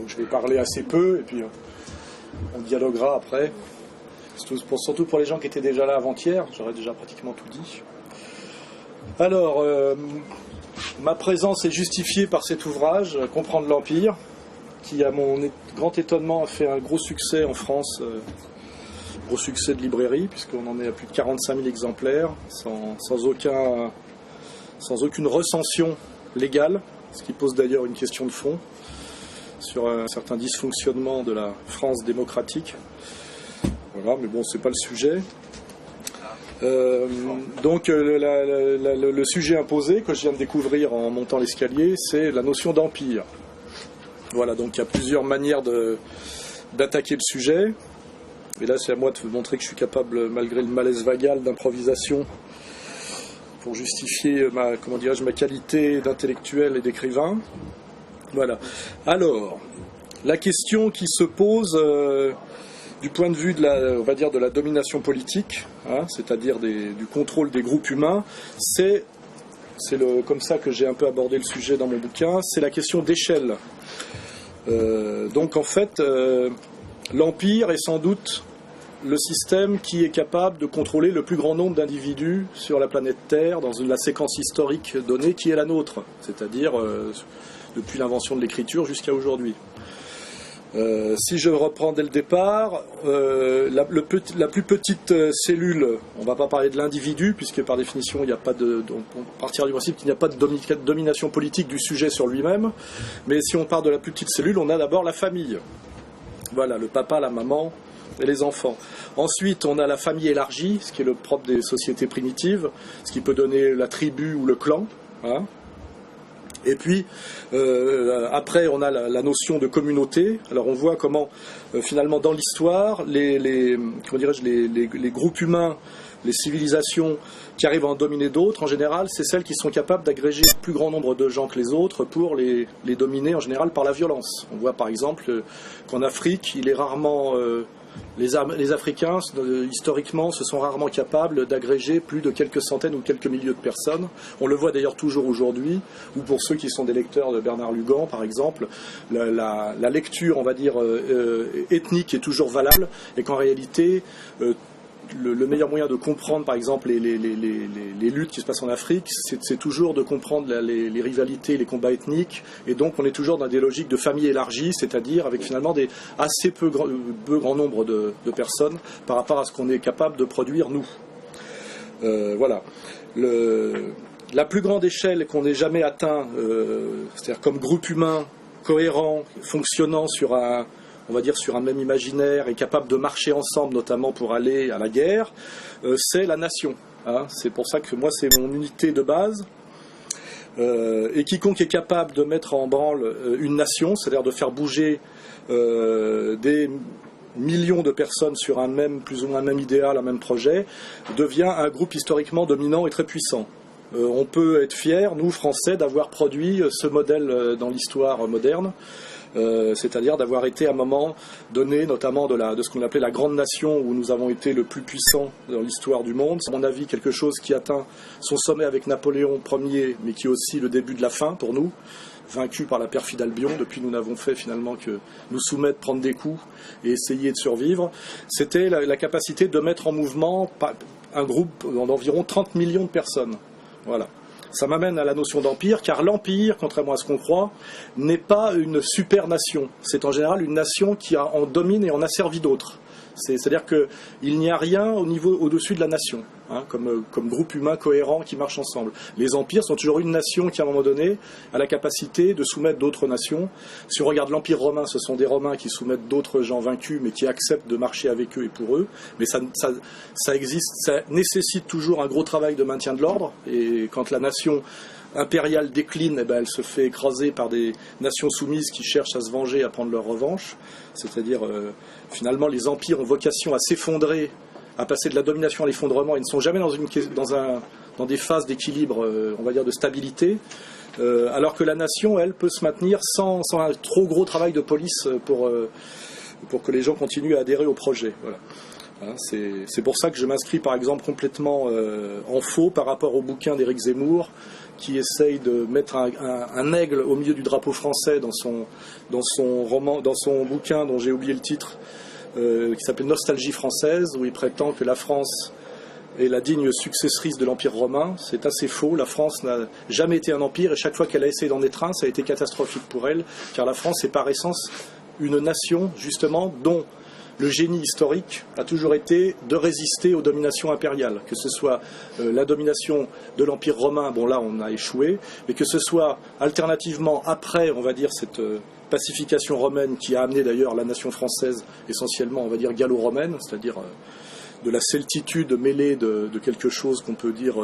Donc je vais parler assez peu et puis on dialoguera après. Surtout pour les gens qui étaient déjà là avant-hier, j'aurais déjà pratiquement tout dit. Alors, ma présence est justifiée par cet ouvrage, Comprendre l'Empire, qui, à mon grand étonnement, a fait un gros succès en France, gros succès de librairie, puisqu'on en est à plus de 45 000 exemplaires, sans aucune recension légale, ce qui pose d'ailleurs une question de fond sur un certain dysfonctionnement de la France démocratique. Voilà, mais bon, c'est pas le sujet. Donc le sujet imposé que je viens de découvrir en montant l'escalier, c'est la notion d'empire. Voilà, donc il y a plusieurs manières d'attaquer le sujet. Et là, c'est à moi de vous montrer que je suis capable, malgré le malaise vagal, d'improvisation pour justifier ma qualité d'intellectuel et d'écrivain. Voilà. Alors, la question qui se pose du point de vue de la domination politique, hein, c'est-à-dire du contrôle des groupes humains, c'est comme ça que j'ai un peu abordé le sujet dans mon bouquin, c'est la question d'échelle. Donc en fait, l'Empire est sans doute le système qui est capable de contrôler le plus grand nombre d'individus sur la planète Terre dans la séquence historique donnée qui est la nôtre, c'est-à-dire depuis l'invention de l'écriture jusqu'à aujourd'hui. Si je reprends dès le départ, la plus petite cellule, on ne va pas parler de l'individu, puisque par définition, il n'y a pas on partira du principe qu'il n'y a pas de domination politique du sujet sur lui-même, mais si on part de la plus petite cellule, on a d'abord la famille. Voilà, le papa, la maman et les enfants. Ensuite, on a la famille élargie, ce qui est le propre des sociétés primitives, ce qui peut donner la tribu ou le clan, hein. Et puis, après, on a la notion de communauté. Alors, on voit comment, finalement, dans l'histoire, les groupes humains, les civilisations qui arrivent à en dominer d'autres, en général, c'est celles qui sont capables d'agréger le plus grand nombre de gens que les autres pour les dominer, en général, par la violence. On voit, par exemple, qu'en Afrique, il est rarement... Les Africains, historiquement, se sont rarement capables d'agréger plus de quelques centaines ou quelques milliers de personnes. On le voit d'ailleurs toujours aujourd'hui, ou pour ceux qui sont des lecteurs de Bernard Lugan, par exemple, la lecture, on va dire, ethnique est toujours valable, et qu'en réalité, le meilleur moyen de comprendre, par exemple, les luttes qui se passent en Afrique, c'est toujours de comprendre les rivalités, les combats ethniques, et donc on est toujours dans des logiques de famille élargie, c'est-à-dire avec finalement des assez peu grand nombre de personnes par rapport à ce qu'on est capable de produire nous. Voilà. La plus grande échelle qu'on ait jamais atteint, c'est-à-dire comme groupe humain cohérent, fonctionnant sur un même imaginaire et capable de marcher ensemble, notamment pour aller à la guerre, c'est la nation. Hein. C'est pour ça que moi, c'est mon unité de base. Et quiconque est capable de mettre en branle une nation, c'est-à-dire de faire bouger des millions de personnes sur plus ou moins un même idéal, un même projet, devient un groupe historiquement dominant et très puissant. On peut être fiers, nous, Français, d'avoir produit ce modèle dans l'histoire moderne. C'est-à-dire d'avoir été à un moment donné, notamment de ce qu'on appelait la grande nation, où nous avons été le plus puissant dans l'histoire du monde. C'est à mon avis quelque chose qui atteint son sommet avec Napoléon Ier, mais qui est aussi le début de la fin pour nous, vaincus par la perfide Albion. Depuis, nous n'avons fait finalement que nous soumettre, prendre des coups et essayer de survivre. C'était la capacité de mettre en mouvement un groupe d'environ 30 millions de personnes. Voilà. Ça m'amène à la notion d'empire, car l'empire, contrairement à ce qu'on croit, n'est pas une super nation. C'est en général une nation qui en domine et en asservit d'autres. C'est-à-dire qu'il n'y a rien au-dessus de la nation, hein, comme groupe humain cohérent qui marche ensemble. Les empires sont toujours une nation qui, à un moment donné, a la capacité de soumettre d'autres nations. Si on regarde l'Empire romain, ce sont des Romains qui soumettent d'autres gens vaincus, mais qui acceptent de marcher avec eux et pour eux. Mais ça nécessite toujours un gros travail de maintien de l'ordre. Et quand la nation impériale décline, elle se fait écraser par des nations soumises qui cherchent à se venger, à prendre leur revanche. C'est-à-dire, finalement, les empires ont vocation à s'effondrer, à passer de la domination à l'effondrement. Ils ne sont jamais dans des phases d'équilibre, on va dire, de stabilité. Alors que la nation, elle, peut se maintenir sans un trop gros travail de police pour que les gens continuent à adhérer au projet. Voilà. Hein, c'est pour ça que je m'inscris par exemple complètement en faux par rapport au bouquin d'Éric Zemmour qui essaye de mettre un aigle au milieu du drapeau français dans son bouquin dont j'ai oublié le titre, qui s'appelle Nostalgie française, où il prétend que la France est la digne successrice de l'Empire romain. C'est assez faux. La France n'a jamais été un empire et chaque fois qu'elle a essayé d'en être un, ça a été catastrophique pour elle, car la France est par essence une nation justement dont le génie historique a toujours été de résister aux dominations impériales, que ce soit la domination de l'Empire romain, bon là on a échoué, mais que ce soit alternativement après, on va dire, cette pacification romaine qui a amené d'ailleurs la nation française essentiellement, on va dire, gallo-romaine, c'est-à-dire de la celtitude mêlée de quelque chose qu'on peut dire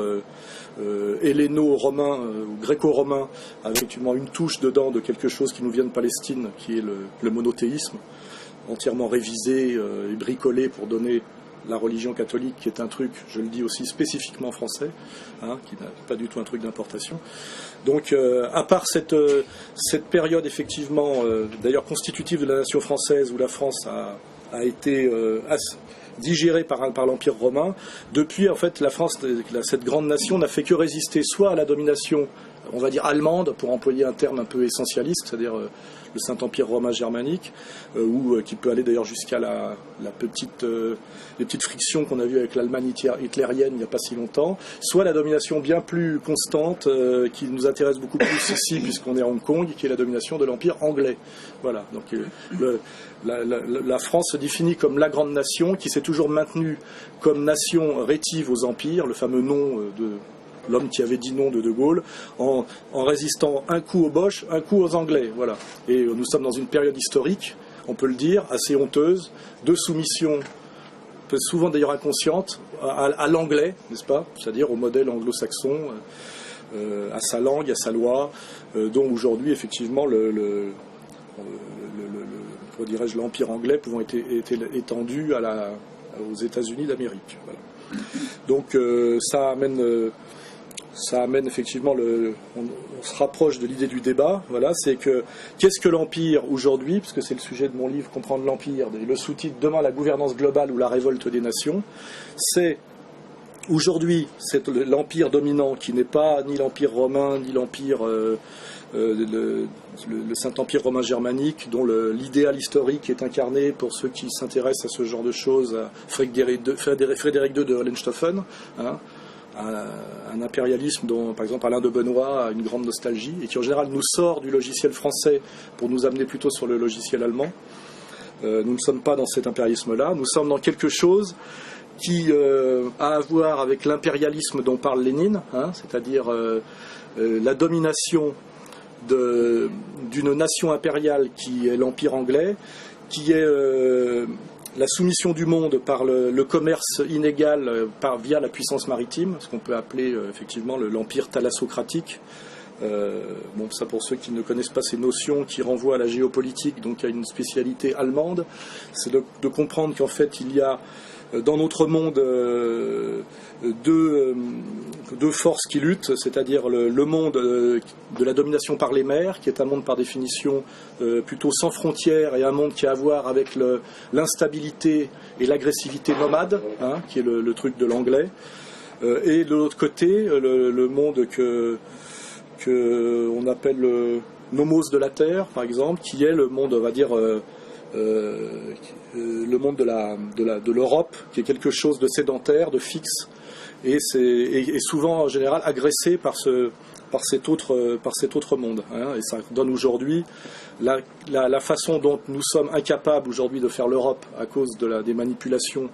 helléno-romain ou gréco-romain, avec effectivement une touche dedans de quelque chose qui nous vient de Palestine, qui est le monothéisme, entièrement révisé et bricolé pour donner la religion catholique, qui est un truc, je le dis aussi, spécifiquement français, hein, qui n'a pas du tout un truc d'importation. Donc, à part cette période, effectivement, d'ailleurs constitutive de la nation française, où la France a été digérée par l'Empire romain, depuis, en fait, la France, cette grande nation, n'a fait que résister soit à la domination, on va dire allemande, pour employer un terme un peu essentialiste, c'est-à-dire le Saint-Empire romain germanique, ou qui peut aller d'ailleurs jusqu'à les petites frictions qu'on a vues avec l'Allemagne hitlérienne il n'y a pas si longtemps, soit la domination bien plus constante, qui nous intéresse beaucoup plus ici, puisqu'on est à Hong Kong, qui est la domination de l'Empire anglais. Voilà, donc la France se définit comme la grande nation, qui s'est toujours maintenue comme nation rétive aux empires, le fameux nom de l'homme qui avait dit non de Gaulle, en résistant un coup aux Boches, un coup aux Anglais. Voilà. Et nous sommes dans une période historique, on peut le dire, assez honteuse, de soumission, souvent d'ailleurs inconsciente, à l'anglais, n'est-ce pas ? C'est-à-dire au modèle anglo-saxon, à sa langue, à sa loi, dont aujourd'hui, effectivement, l'empire anglais pouvant être étendu aux États-Unis d'Amérique. Voilà. Donc ça amène effectivement, on se rapproche de l'idée du débat, voilà, c'est que qu'est-ce que l'Empire aujourd'hui, puisque c'est le sujet de mon livre Comprendre l'Empire, et le sous-titre Demain la gouvernance globale ou la révolte des nations, c'est aujourd'hui c'est l'Empire dominant qui n'est pas ni l'Empire romain, ni l'Empire le Saint-Empire romain germanique, dont l'idéal historique est incarné, pour ceux qui s'intéressent à ce genre de choses, à Frédéric II de Hohenstaufen, hein, un impérialisme dont, par exemple, Alain de Benoît a une grande nostalgie, et qui en général nous sort du logiciel français pour nous amener plutôt sur le logiciel allemand. Nous ne sommes pas dans cet impérialisme-là, nous sommes dans quelque chose qui a à voir avec l'impérialisme dont parle Lénine, hein, c'est-à-dire la domination d'une nation impériale qui est l'Empire anglais, qui est la soumission du monde par le commerce inégal via la puissance maritime, ce qu'on peut appeler effectivement l'empire thalassocratique. Bon, ça pour ceux qui ne connaissent pas ces notions qui renvoient à la géopolitique, donc à une spécialité allemande, c'est de comprendre qu'en fait il y a dans notre monde deux forces qui luttent, c'est-à-dire le monde de la domination par les mers, qui est un monde par définition plutôt sans frontières, et un monde qui a à voir avec l'instabilité et l'agressivité nomade, hein, qui est le truc de l'anglais, et de l'autre côté le monde que on appelle le nomos de la terre, par exemple, qui est le monde, on va dire, le monde de l'Europe, qui est quelque chose de sédentaire, de fixe, et souvent en général agressé par cet autre monde, hein, et ça donne aujourd'hui la façon dont nous sommes incapables aujourd'hui de faire l'Europe à cause des manipulations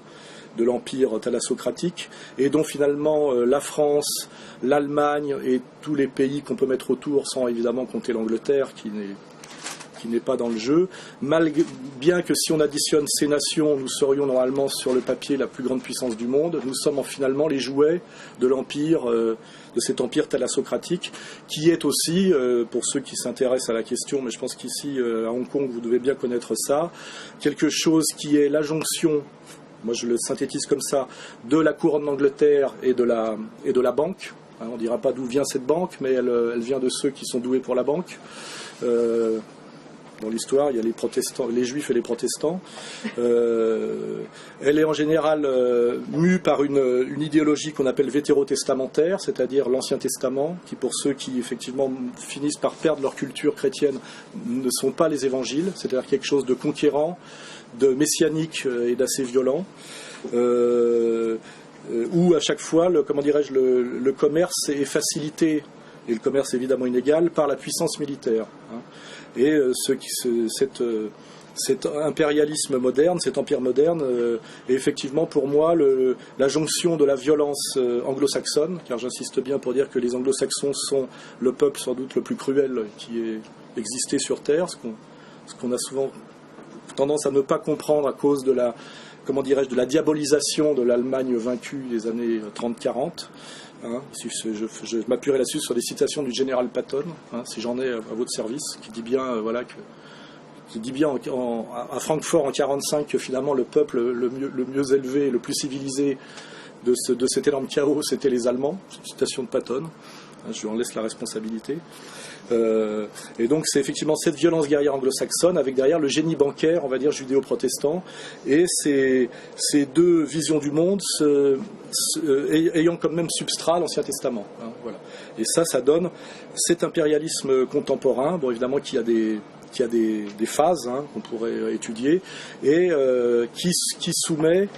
de l'empire thalassocratique, et dont finalement la France, l'Allemagne et tous les pays qu'on peut mettre autour, sans évidemment compter l'Angleterre qui n'est pas dans le jeu, bien que si on additionne ces nations, nous serions normalement sur le papier la plus grande puissance du monde, nous sommes finalement les jouets de l'empire, de cet empire thalassocratique, qui est aussi, pour ceux qui s'intéressent à la question, mais je pense qu'ici à Hong Kong vous devez bien connaître ça, quelque chose qui est la jonction, moi je le synthétise comme ça, de la couronne d'Angleterre et de la banque. Hein, on ne dira pas d'où vient cette banque, mais elle vient de ceux qui sont doués pour la banque. Dans l'histoire, il y a les protestants, les juifs et les protestants. Elle est en général mue par une idéologie qu'on appelle vétérotestamentaire, c'est-à-dire l'Ancien Testament, qui pour ceux qui effectivement finissent par perdre leur culture chrétienne ne sont pas les évangiles, c'est-à-dire quelque chose de conquérant, de messianique et d'assez violent. Où à chaque fois, le commerce est facilité, et le commerce évidemment inégal, par la puissance militaire. Et cet impérialisme moderne, cet empire moderne, est effectivement pour moi la jonction de la violence anglo-saxonne, car j'insiste bien pour dire que les anglo-saxons sont le peuple sans doute le plus cruel qui ait existé sur Terre, ce qu'on a souvent tendance à ne pas comprendre à cause de la diabolisation de l'Allemagne vaincue des années 30-40. Je m'appuierai là-dessus sur des citations du général Patton, si j'en ai à votre service, qui dit bien, à Francfort en 1945 que finalement le peuple le mieux élevé, le plus civilisé de cet énorme chaos, c'était les Allemands. C'est une citation de Patton. Je lui en laisse la responsabilité. Et donc c'est effectivement cette violence guerrière anglo-saxonne avec derrière le génie bancaire, on va dire judéo-protestant, et ces deux visions du monde ayant comme même substrat l'Ancien Testament. Voilà. Et ça donne cet impérialisme contemporain, bon évidemment qui a des phases qu'on pourrait étudier, et qui soumet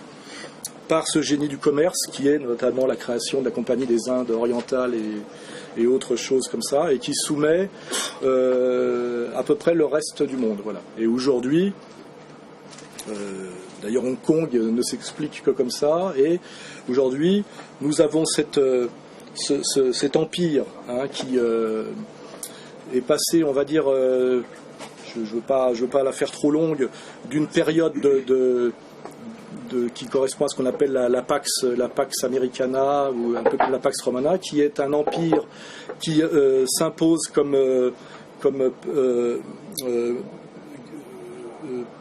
par ce génie du commerce, qui est notamment la création de la Compagnie des Indes orientales et autres choses comme ça, et qui soumet à peu près le reste du monde. Voilà. Et aujourd'hui, d'ailleurs Hong Kong ne s'explique que comme ça, et aujourd'hui nous avons cet empire qui est passé, on va dire, je veux pas la faire trop longue, d'une période qui correspond à ce qu'on appelle la Pax Americana ou un peu la Pax Romana, qui est un empire qui s'impose comme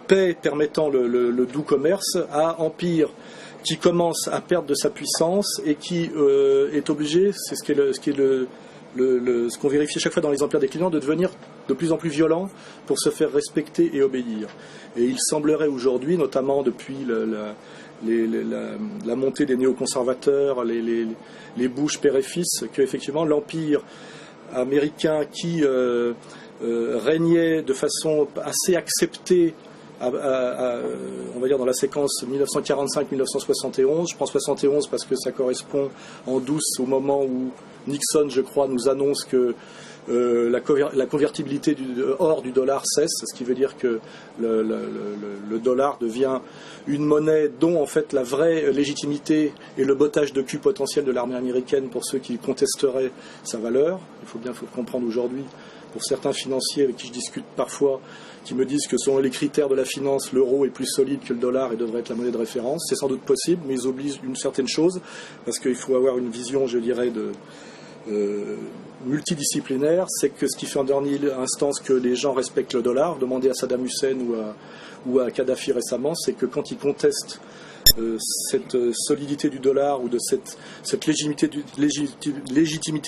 paix permettant le doux commerce, à empire qui commence à perdre de sa puissance et qui est obligé, c'est ce qu'on vérifie chaque fois dans les empires déclinants, de devenir de plus en plus violent pour se faire respecter et obéir. Et il semblerait aujourd'hui, notamment depuis la montée des néoconservateurs, les Bush père et fils, qu'effectivement l'empire américain qui régnait de façon assez acceptée on va dire dans la séquence 1945-1971, je prends 71 parce que ça correspond en douce au moment où Nixon, je crois, nous annonce que la convertibilité hors du dollar cesse, ce qui veut dire que le dollar devient une monnaie dont en fait la vraie légitimité est le bottage de cul potentiel de l'armée américaine pour ceux qui contesteraient sa valeur. Il faut bien comprendre aujourd'hui, pour certains financiers avec qui je discute parfois, qui me disent que selon les critères de la finance, l'euro est plus solide que le dollar et devrait être la monnaie de référence. C'est sans doute possible, mais ils obligent une certaine chose, parce qu'il faut avoir une vision, je dirais, multidisciplinaire. C'est que ce qui fait en dernière instance que les gens respectent le dollar. Demandez à Saddam Hussein ou à Kadhafi récemment, c'est que quand ils contestent cette solidité du dollar ou de cette légitimité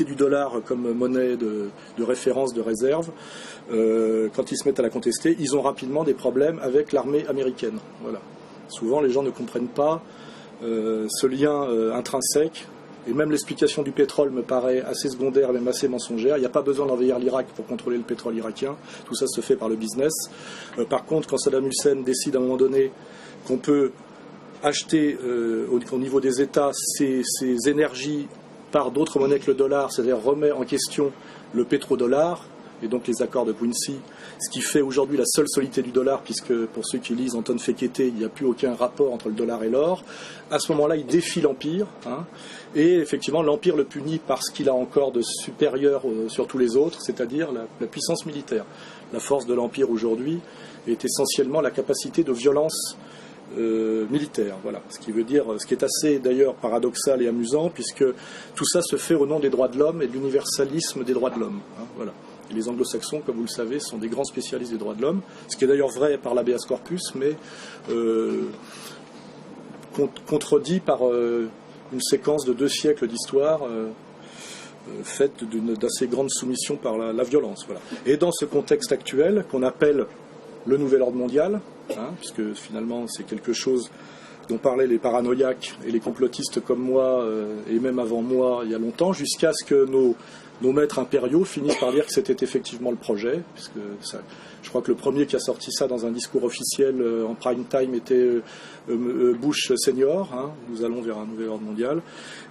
du dollar comme monnaie de référence, de réserve, quand ils se mettent à la contester, ils ont rapidement des problèmes avec l'armée américaine. Voilà. Souvent, les gens ne comprennent pas ce lien intrinsèque, et même l'explication du pétrole me paraît assez secondaire, même assez mensongère. Il n'y a pas besoin d'envahir l'Irak pour contrôler le pétrole irakien. Tout ça se fait par le business. Par contre, quand Saddam Hussein décide à un moment donné qu'on peut acheter au niveau des États ces énergies par d'autres monnaies que le dollar, c'est-à-dire remet en question le pétrodollar et donc les accords de Quincy, ce qui fait aujourd'hui la seule solidité du dollar, puisque pour ceux qui lisent Anton Fekete, il n'y a plus aucun rapport entre le dollar et l'or. À ce moment-là, il défie l'Empire, et effectivement l'Empire le punit parce qu'il a encore de supérieur sur tous les autres, c'est-à-dire la puissance militaire. La force de l'Empire aujourd'hui est essentiellement la capacité de violence militaire, voilà. Ce qui veut dire, ce qui est assez d'ailleurs paradoxal et amusant, puisque tout ça se fait au nom des droits de l'homme et de l'universalisme des droits de l'homme. Voilà. Et les anglo-saxons, comme vous le savez, sont des grands spécialistes des droits de l'homme, ce qui est d'ailleurs vrai par l'habeas corpus, mais contredit par une séquence de 2 siècles d'histoire faite d'assez grande soumission par la violence. Voilà. Et dans ce contexte actuel, qu'on appelle le nouvel ordre mondial, puisque finalement c'est quelque chose dont parlaient les paranoïaques et les complotistes comme moi, et même avant moi il y a longtemps, jusqu'à ce que nos maîtres impériaux finissent par dire que c'était effectivement le projet, puisque je crois que le premier qui a sorti ça dans un discours officiel en prime time était Bush senior, nous allons vers un nouvel ordre mondial,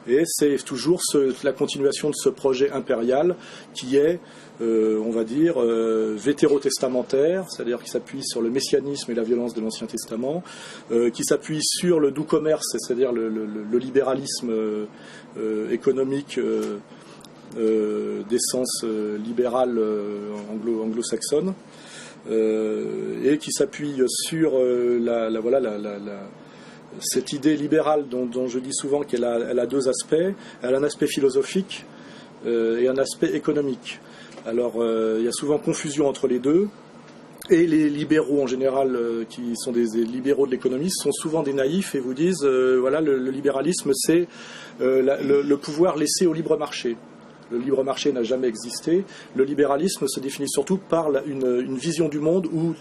et c'est toujours la continuation de ce projet impérial qui est, on va dire, vétérotestamentaire, c'est-à-dire qui s'appuie sur le messianisme et la violence de l'Ancien Testament, qui s'appuie sur le doux commerce, c'est-à-dire le libéralisme économique d'essence libérale anglo-saxonne, et qui s'appuie sur cette idée libérale dont je dis souvent qu'elle a deux aspects. Elle a un aspect philosophique et un aspect économique. Alors il y a souvent confusion entre les deux, et les libéraux en général, qui sont des libéraux de l'économie, sont souvent des naïfs et vous disent voilà, le libéralisme c'est le pouvoir laissé au libre marché. Le libre marché n'a jamais existé. Le libéralisme se définit surtout par une vision du monde où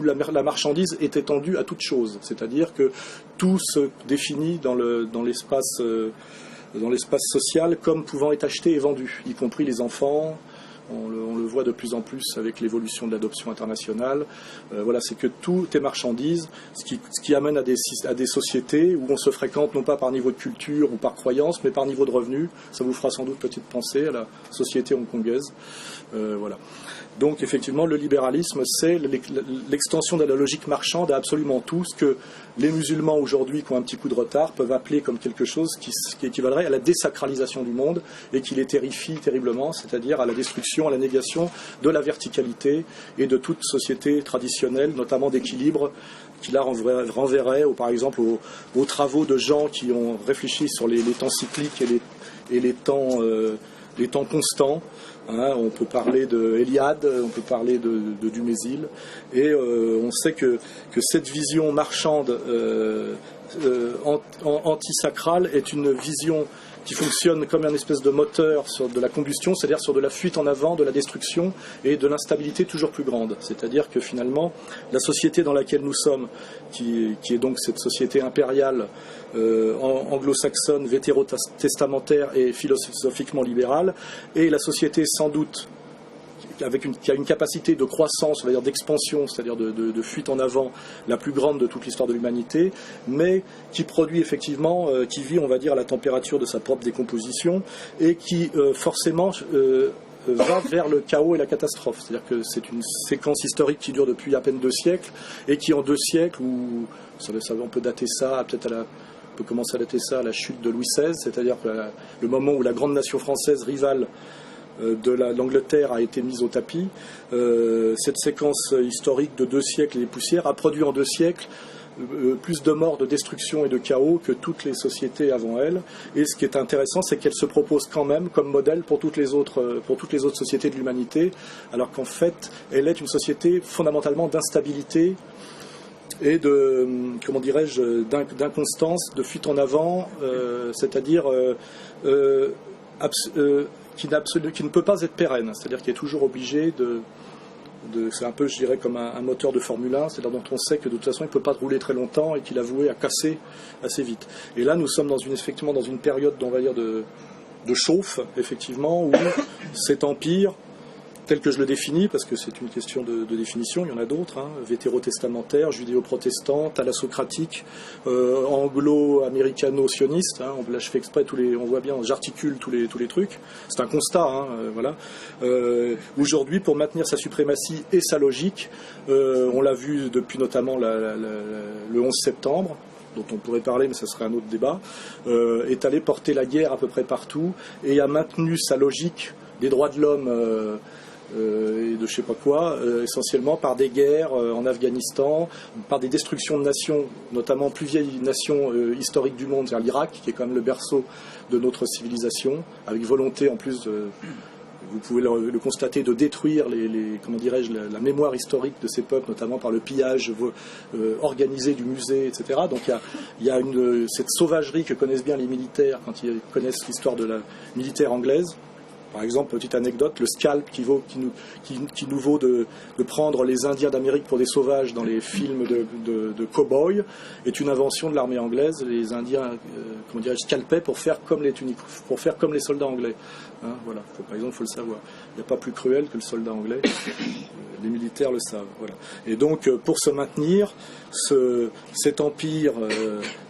la marchandise est étendue à toute chose. C'est-à-dire que tout se définit dans l'espace social comme pouvant être acheté et vendu, y compris les enfants. On le voit de plus en plus avec l'évolution de l'adoption internationale. Voilà, c'est que tout est marchandise, ce qui amène à des sociétés où on se fréquente non pas par niveau de culture ou par croyance, mais par niveau de revenus. Ça vous fera sans doute petite pensée à la société hongkongaise. Voilà. Donc effectivement, le libéralisme, c'est l'extension de la logique marchande à absolument tout, ce que les musulmans aujourd'hui, qui ont un petit coup de retard, peuvent appeler comme quelque chose qui équivaudrait à la désacralisation du monde et qui les terrifie terriblement, c'est-à-dire à la destruction, à la négation de la verticalité et de toute société traditionnelle, notamment d'équilibre, qui là renverrait par exemple aux travaux de gens qui ont réfléchi sur les temps cycliques et les temps constants. On peut parler d'Eliade, on peut parler de Dumézil, et on sait que cette vision marchande antisacrale est une vision qui fonctionne comme un espèce de moteur de la combustion, c'est-à-dire sur de la fuite en avant, de la destruction et de l'instabilité toujours plus grande. C'est-à-dire que finalement, la société dans laquelle nous sommes, qui est donc cette société impériale anglo-saxonne, vétérotestamentaire et philosophiquement libérale, est la société sans doute qui a une capacité de croissance, on va dire d'expansion, c'est-à-dire de fuite en avant la plus grande de toute l'histoire de l'humanité, mais qui produit effectivement, qui vit, on va dire, à la température de sa propre décomposition et qui forcément va vers le chaos et la catastrophe. C'est-à-dire que c'est une séquence historique qui dure depuis à peine 2 siècles et qui en 2 siècles, où on peut dater ça peut-être on peut commencer à dater ça à la chute de Louis XVI, c'est-à-dire le moment où la grande nation française rivale de l'Angleterre a été mise au tapis. Cette séquence historique de 2 siècles et des poussières a produit en 2 siècles plus de morts, de destruction et de chaos que toutes les sociétés avant elle. Et ce qui est intéressant, c'est qu'elle se propose quand même comme modèle pour toutes les autres sociétés de l'humanité, alors qu'en fait, elle est une société fondamentalement d'instabilité et de, comment dirais-je, d'inconstance, de fuite en avant, c'est-à-dire qui ne peut pas être pérenne, c'est-à-dire qu'il est toujours obligé c'est un peu, je dirais, comme un moteur de Formule 1, c'est-à-dire dont on sait que de toute façon il ne peut pas rouler très longtemps et qu'il a voué à casser assez vite. Et là nous sommes effectivement dans une période, on va dire, de chauffe, effectivement, où cet empire, tel que je le définis, parce que c'est une question de définition, il y en a d'autres, vétérotestamentaire, judéo-protestant, thalassocratique, anglo-américano-sioniste, là je fais exprès, on voit bien, j'articule tous les trucs, c'est un constat, voilà. Aujourd'hui, pour maintenir sa suprématie et sa logique, on l'a vu depuis notamment le 11 septembre, dont on pourrait parler, mais ça serait un autre débat, est allé porter la guerre à peu près partout, et a maintenu sa logique des droits de l'homme, et de je sais pas quoi, essentiellement par des guerres en Afghanistan, par des destructions de nations, notamment plus vieilles nations historiques du monde, c'est-à-dire l'Irak, qui est quand même le berceau de notre civilisation, avec volonté en plus, vous pouvez le constater, de détruire comment dirais-je, la mémoire historique de ces peuples, notamment par le pillage organisé du musée, etc. Donc il y a cette sauvagerie que connaissent bien les militaires quand ils connaissent l'histoire de la militaire anglaise. Par exemple, petite anecdote, le scalp qui nous vaut de prendre les Indiens d'Amérique pour des sauvages dans les films de cow-boys est une invention de l'armée anglaise. Les Indiens, scalpaient pour faire comme les soldats anglais. Hein, voilà. Par exemple, il faut le savoir. Il n'y a pas plus cruel que le soldat anglais. Les militaires le savent. Voilà. Et donc, pour se maintenir, cet empire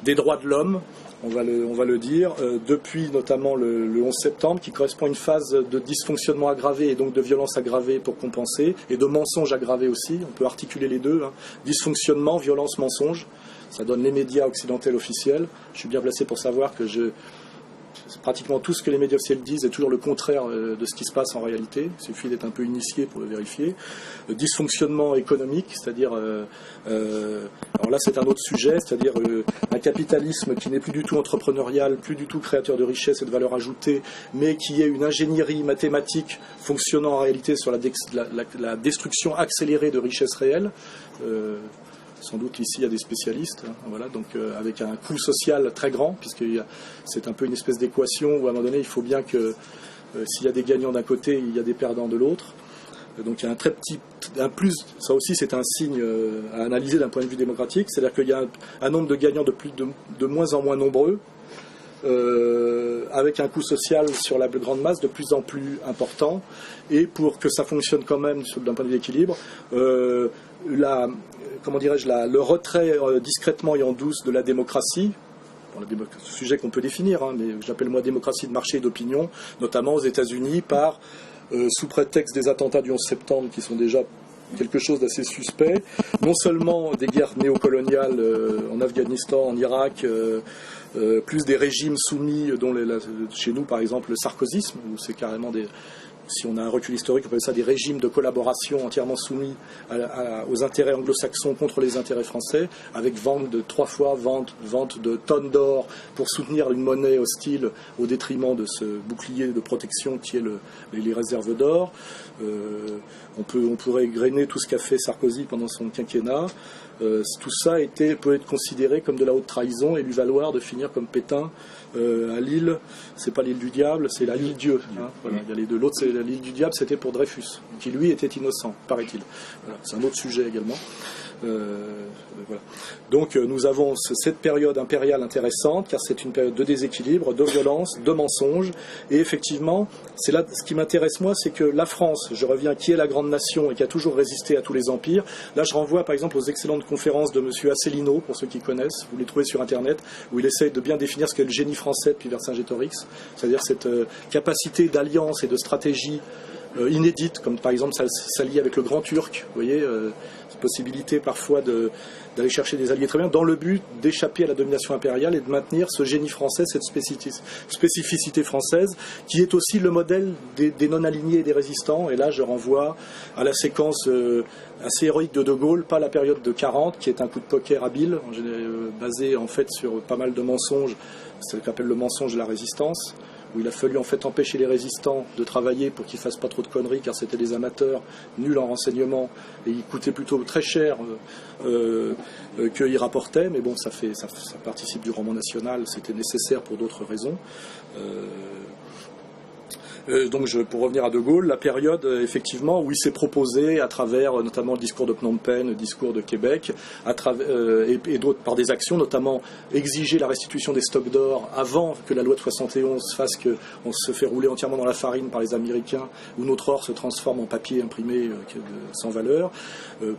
des droits de l'homme, on va le dire, depuis notamment le 11 septembre, qui correspond à une phase de dysfonctionnement aggravé et donc de violence aggravée pour compenser, et de mensonges aggravés aussi, on peut articuler les deux, hein. Dysfonctionnement, violence, mensonge, ça donne les médias occidentaux officiels. Je suis bien placé pour savoir que pratiquement tout ce que les médias officiels disent est toujours le contraire de ce qui se passe en réalité. Il suffit d'être un peu initié pour le vérifier. Dysfonctionnement économique, c'est-à-dire, alors là c'est un autre sujet, c'est-à-dire un capitalisme qui n'est plus du tout entrepreneurial, plus du tout créateur de richesse et de valeur ajoutée, mais qui est une ingénierie mathématique fonctionnant en réalité sur la destruction accélérée de richesses réelles. Sans doute ici il y a des spécialistes, hein, voilà, donc avec un coût social très grand, puisque c'est un peu une espèce d'équation où à un moment donné il faut bien que s'il y a des gagnants d'un côté, il y a des perdants de l'autre. Donc il y a un plus, ça aussi c'est un signe à analyser d'un point de vue démocratique, c'est-à-dire qu'il y a un nombre de gagnants de moins en moins nombreux, avec un coût social sur la grande masse de plus en plus important, et pour que ça fonctionne quand même d'un point de vue d'équilibre, le retrait discrètement et en douce de la démocratie, sujet qu'on peut définir, hein, mais j'appelle moi démocratie de marché et d'opinion, notamment aux États-Unis, sous prétexte des attentats du 11 septembre qui sont déjà quelque chose d'assez suspect, non seulement des guerres néocoloniales en Afghanistan, en Irak, plus des régimes soumis, dont chez nous par exemple le sarkozysme, où c'est carrément si on a un recul historique, on appelle ça des régimes de collaboration entièrement soumis aux intérêts anglo-saxons contre les intérêts français, avec vente de tonnes d'or pour soutenir une monnaie hostile au détriment de ce bouclier de protection qui est les réserves d'or. On pourrait égrener tout ce qu'a fait Sarkozy pendant son quinquennat. Tout ça peut être considéré comme de la haute trahison et lui valoir de finir comme Pétain à Lille. C'est pas l'île du diable, c'est la l'île Dieu. Hein, voilà, il y a les deux. L'autre, c'est la l'île du diable, c'était pour Dreyfus, qui lui était innocent, paraît-il. Voilà, c'est un autre sujet également. Voilà. Donc nous avons cette période impériale intéressante, car c'est une période de déséquilibre, de violence, de mensonges, et effectivement, c'est là ce qui m'intéresse moi, c'est que la France, je reviens, qui est la grande nation et qui a toujours résisté à tous les empires. Là, je renvoie par exemple aux excellentes conférences de M. Asselineau, pour ceux qui connaissent, vous les trouvez sur Internet, où il essaye de bien définir ce qu'est le génie français depuis Vercingétorix, c'est-à-dire cette capacité d'alliance et de stratégie inédite, comme par exemple s'allier avec le Grand Turc, vous voyez, cette possibilité parfois d'aller chercher des alliés très bien, dans le but d'échapper à la domination impériale et de maintenir ce génie français, cette spécificité française, qui est aussi le modèle des non-alignés et des résistants. Et là, je renvoie à la séquence assez héroïque de Gaulle, pas la période de 40, qui est un coup de poker habile, basé en fait sur pas mal de mensonges, c'est ce qu'on appelle le mensonge de la résistance, où il a fallu en fait empêcher les résistants de travailler pour qu'ils fassent pas trop de conneries, car c'était des amateurs nuls en renseignement et ils coûtaient plutôt très cher qu'ils rapportaient, mais bon, ça participe du roman national, c'était nécessaire pour d'autres raisons. Donc pour revenir à De Gaulle, la période effectivement où il s'est proposé à travers notamment le discours de Phnom Penh, le discours de Québec, et d'autres par des actions, notamment exiger la restitution des stocks d'or avant que la loi de 71 fasse qu'on se fait rouler entièrement dans la farine par les Américains, où notre or se transforme en papier imprimé sans valeur.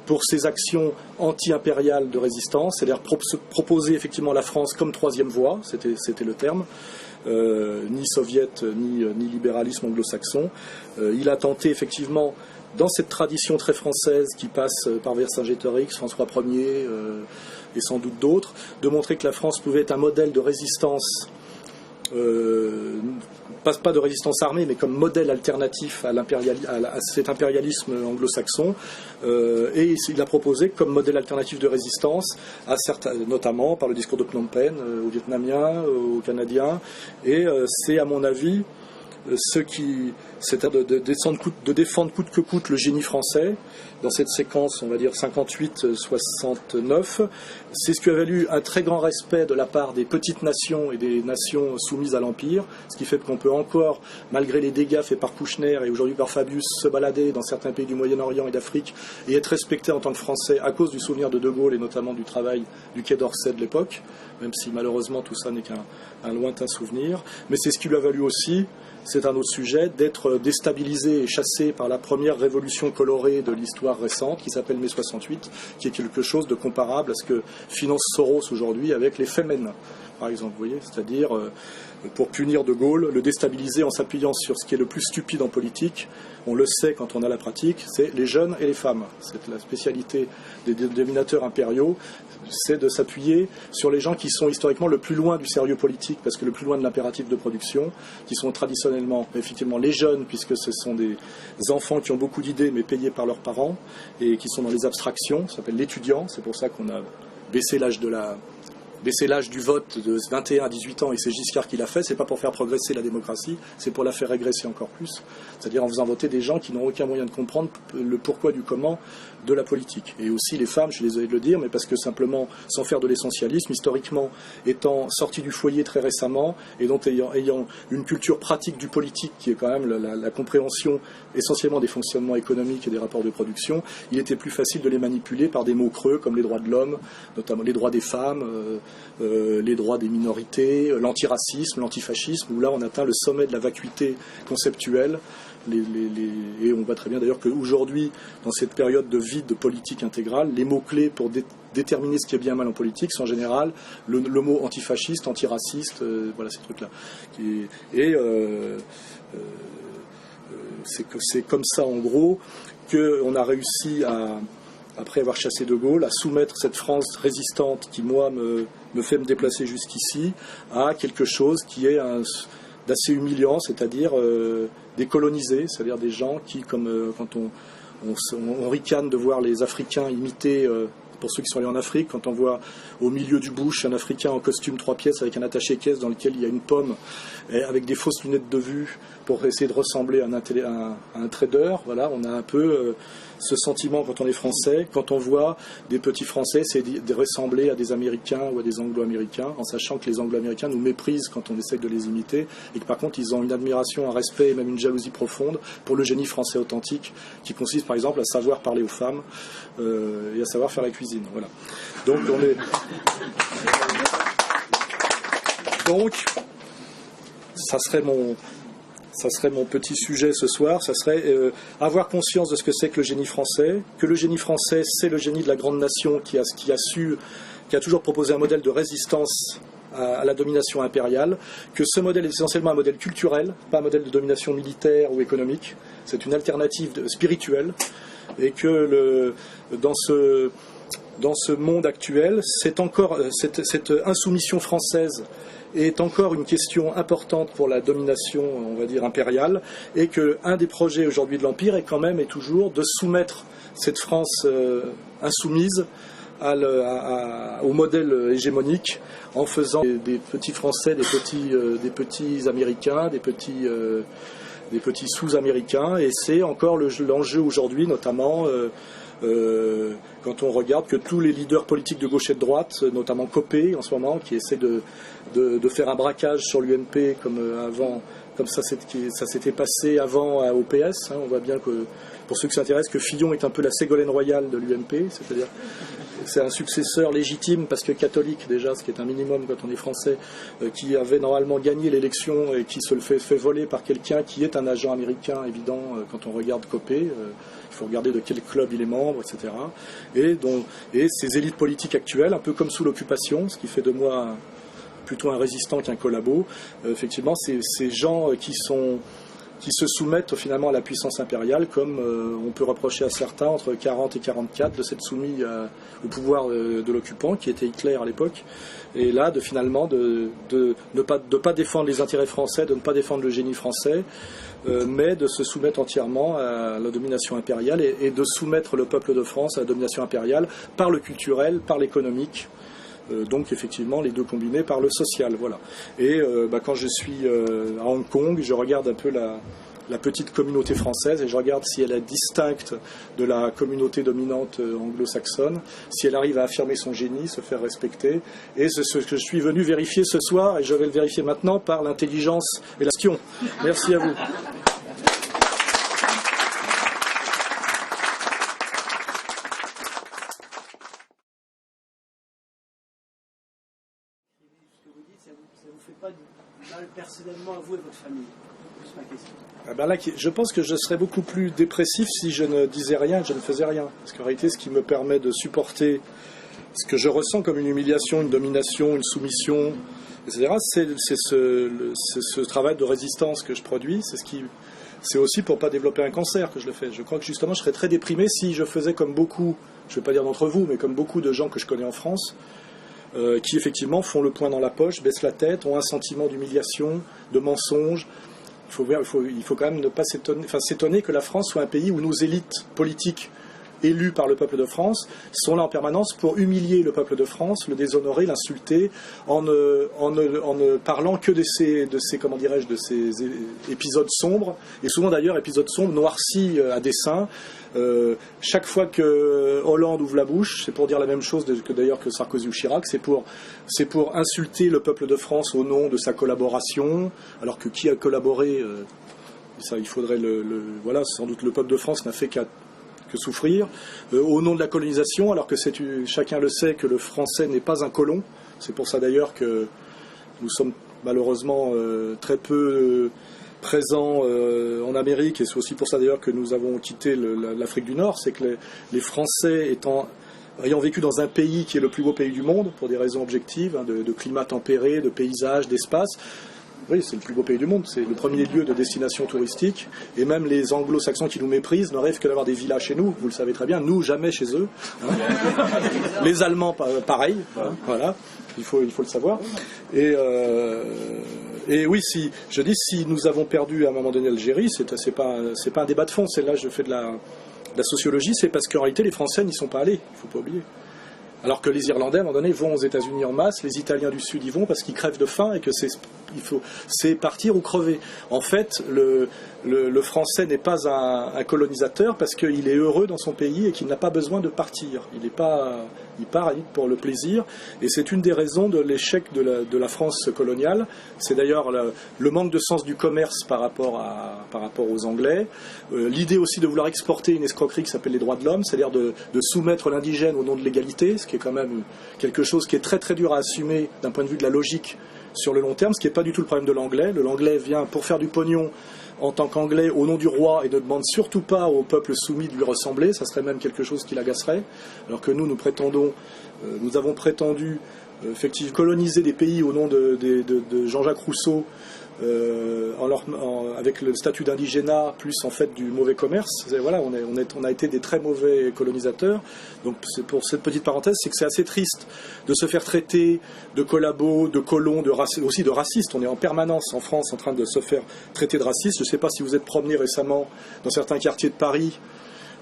Pour ces actions anti-impériales de résistance, c'est-à-dire proposer effectivement la France comme troisième voie, c'était le terme. Ni soviète, ni libéralisme anglo-saxon. Il a tenté effectivement, dans cette tradition très française qui passe par Vercingétorix, François Ier et sans doute d'autres, de montrer que la France pouvait être un modèle de résistance, pas de résistance armée, mais comme modèle alternatif à cet impérialisme anglo-saxon. Et il a proposé comme modèle alternatif de résistance, notamment par le discours de Phnom Penh, aux Vietnamiens, aux Canadiens. Et c'est à mon avis c'est-à-dire de défendre coûte que coûte le génie français, dans cette séquence, on va dire 58-69, c'est ce qui a valu un très grand respect de la part des petites nations et des nations soumises à l'Empire, ce qui fait qu'on peut encore, malgré les dégâts faits par Kouchner et aujourd'hui par Fabius, se balader dans certains pays du Moyen-Orient et d'Afrique et être respecté en tant que Français à cause du souvenir de De Gaulle et notamment du travail du Quai d'Orsay de l'époque, même si malheureusement tout ça n'est qu'un lointain souvenir. Mais c'est ce qui lui a valu aussi, c'est un autre sujet, d'être déstabilisé et chassé par la première révolution colorée de l'histoire récente, qui s'appelle mai 68, qui est quelque chose de comparable à ce que finance Soros aujourd'hui avec les Femen, par exemple, vous voyez, c'est-à-dire pour punir De Gaulle, le déstabiliser en s'appuyant sur ce qui est le plus stupide en politique. On le sait quand on a la pratique, c'est les jeunes et les femmes. C'est la spécialité des dominateurs impériaux, c'est de s'appuyer sur les gens qui sont historiquement le plus loin du sérieux politique, parce que le plus loin de l'impératif de production, qui sont traditionnellement, effectivement, les jeunes, puisque ce sont des enfants qui ont beaucoup d'idées, mais payés par leurs parents, et qui sont dans les abstractions, ça s'appelle l'étudiant, c'est pour ça qu'on a baissé l'âge du vote de 21 à 18 ans, et c'est Giscard qui l'a fait, c'est pas pour faire progresser la démocratie, c'est pour la faire régresser encore plus, c'est-à-dire en faisant voter des gens qui n'ont aucun moyen de comprendre le pourquoi du comment de la politique. Et aussi les femmes, je les ai de le dire, mais parce que simplement, sans faire de l'essentialisme, historiquement, étant sorties du foyer très récemment, et donc ayant une culture pratique du politique, qui est quand même la compréhension essentiellement des fonctionnements économiques et des rapports de production, il était plus facile de les manipuler par des mots creux comme les droits de l'homme, notamment les droits des femmes, les droits des minorités, l'antiracisme, l'antifascisme, où là on atteint le sommet de la vacuité conceptuelle. Et on voit très bien d'ailleurs qu'aujourd'hui, dans cette période de vide de politique intégrale, les mots-clés pour déterminer ce qui est bien et mal en politique sont en général le mot antifasciste, antiraciste, voilà ces trucs-là. C'est comme ça en gros qu'on a réussi après avoir chassé De Gaulle, à soumettre cette France résistante qui, moi, me fait me déplacer jusqu'ici, à quelque chose qui est d'assez humiliant, c'est-à-dire décolonisés, c'est-à-dire des gens qui, comme quand on ricane de voir les Africains imiter, pour ceux qui sont allés en Afrique, quand on voit au milieu du bush un Africain en costume 3 pièces avec un attaché-caisse dans lequel il y a une pomme, avec des fausses lunettes de vue pour essayer de ressembler à un trader, voilà, on a un peu ce sentiment quand on est français, quand on voit des petits Français, c'est de ressembler à des Américains ou à des Anglo-Américains, en sachant que les Anglo-Américains nous méprisent quand on essaie de les imiter, et que par contre ils ont une admiration, un respect et même une jalousie profonde pour le génie français authentique, qui consiste par exemple à savoir parler aux femmes et à savoir faire la cuisine. Voilà. Donc, ça serait mon petit sujet ce soir, ça serait avoir conscience de ce que c'est que le génie français, que le génie français c'est le génie de la grande nation qui a toujours proposé un modèle de résistance à la domination impériale, que ce modèle est essentiellement un modèle culturel, pas un modèle de domination militaire ou économique, c'est une alternative spirituelle, et que dans ce monde actuel, cette insoumission française est encore une question importante pour la domination, on va dire, impériale, et qu'un des projets aujourd'hui de l'Empire est toujours de soumettre cette France insoumise au modèle hégémonique, en faisant des petits Français, des petits Américains, des petits sous-américains, et c'est encore l'enjeu aujourd'hui, notamment quand on regarde que tous les leaders politiques de gauche et de droite, notamment Copé en ce moment, qui essaie de faire un braquage sur l'UMP comme ça s'était passé avant au PS. On voit bien que, pour ceux qui s'intéressent, que Fillon est un peu la Ségolène royale de l'UMP, c'est-à-dire c'est un successeur légitime, parce que catholique déjà, ce qui est un minimum quand on est français, qui avait normalement gagné l'élection et qui se le fait voler par quelqu'un qui est un agent américain évident quand on regarde Copé. Il faut regarder de quel club il est membre, etc. Et ces élites politiques actuelles, un peu comme sous l'occupation, ce qui fait de moi plutôt un résistant qu'un collabo, effectivement, ces gens qui se soumettent finalement à la puissance impériale, comme on peut reprocher à certains entre 40 et 44 de s'être soumis au pouvoir de l'occupant, qui était Hitler à l'époque, et là de ne pas défendre les intérêts français, de ne pas défendre le génie français, mais de se soumettre entièrement à la domination impériale et de soumettre le peuple de France à la domination impériale par le culturel, par l'économique, Donc effectivement les deux combinés par le social, voilà. Et quand je suis à Hong Kong, je regarde un peu la petite communauté française et je regarde si elle est distincte de la communauté dominante anglo-saxonne, si elle arrive à affirmer son génie, se faire respecter. Et c'est ce que je suis venu vérifier ce soir et je vais le vérifier maintenant par l'intelligence et la question. Merci à vous. Ça vous fait pas du mal personnellement à vous et votre famille? C'est ma question. Ah ben là, je pense que je serais beaucoup plus dépressif si je ne disais rien, que je ne faisais rien. Parce qu'en réalité, ce qui me permet de supporter ce que je ressens comme une humiliation, une domination, une soumission, etc., c'est ce travail de résistance que je produis. C'est aussi pour ne pas développer un cancer que je le fais. Je crois que justement, je serais très déprimé si je faisais comme beaucoup, je ne vais pas dire d'entre vous, mais comme beaucoup de gens que je connais en France, qui effectivement font le poing dans la poche, baissent la tête, ont un sentiment d'humiliation, de mensonge. Il faut quand même ne pas s'étonner que la France soit un pays où nos élites politiques élues par le peuple de France sont là en permanence pour humilier le peuple de France, le déshonorer, l'insulter, en ne parlant que de ces comment dirais-je, de ces épisodes sombres, et souvent d'ailleurs épisodes sombres noircis à dessein. Chaque fois que Hollande ouvre la bouche, c'est pour dire la même chose que Sarkozy ou Chirac, c'est pour insulter le peuple de France au nom de sa collaboration, alors que qui a collaboré, ça il faudrait voilà, sans doute le peuple de France n'a fait que souffrir, au nom de la colonisation, alors que chacun le sait que le français n'est pas un colon. C'est pour ça d'ailleurs que nous sommes malheureusement très peu présents en Amérique, et c'est aussi pour ça d'ailleurs que nous avons quitté l'Afrique du Nord. C'est que les Français ayant vécu dans un pays qui est le plus beau pays du monde, pour des raisons objectives, hein, de climat tempéré, de paysages, d'espace. Oui, c'est le plus beau pays du monde, c'est le premier lieu de destination touristique, et même les anglo-saxons qui nous méprisent ne rêvent que d'avoir des villas chez nous, vous le savez très bien, nous jamais chez eux. Hein. Les Allemands, pareil, voilà, il faut le savoir. Et oui, si nous avons perdu à un moment donné l'Algérie, c'est pas un débat de fond, c'est là je fais de la sociologie, c'est parce qu'en réalité les Français n'y sont pas allés, il ne faut pas oublier. Alors que les Irlandais, à un moment donné, vont aux États-Unis en masse, les Italiens du Sud y vont parce qu'ils crèvent de faim et que c'est partir ou crever. En fait, le Français n'est pas un colonisateur parce qu'il est heureux dans son pays et qu'il n'a pas besoin de partir. Il part pour le plaisir, et c'est une des raisons de l'échec de la France coloniale. C'est d'ailleurs le manque de sens du commerce par rapport aux Anglais. L'idée aussi de vouloir exporter une escroquerie qui s'appelle les droits de l'homme, c'est-à-dire de soumettre l'indigène au nom de l'égalité, ce qui est quand même quelque chose qui est très très dur à assumer d'un point de vue de la logique sur le long terme, ce qui n'est pas du tout le problème de l'anglais. L'anglais vient pour faire du pognon en tant qu'anglais au nom du roi et ne demande surtout pas au peuple soumis de lui ressembler. Ça serait même quelque chose qui l'agacerait, alors que nous avons prétendu effectivement coloniser des pays au nom de Jean-Jacques Rousseau, avec le statut d'indigénat plus en fait du mauvais commerce. Voilà, on a été des très mauvais colonisateurs. Donc c'est pour cette petite parenthèse, c'est que c'est assez triste de se faire traiter de collabos, de colons, aussi de racistes. On est en permanence en France en train de se faire traiter de racistes. Je ne sais pas si vous êtes promené récemment dans certains quartiers de Paris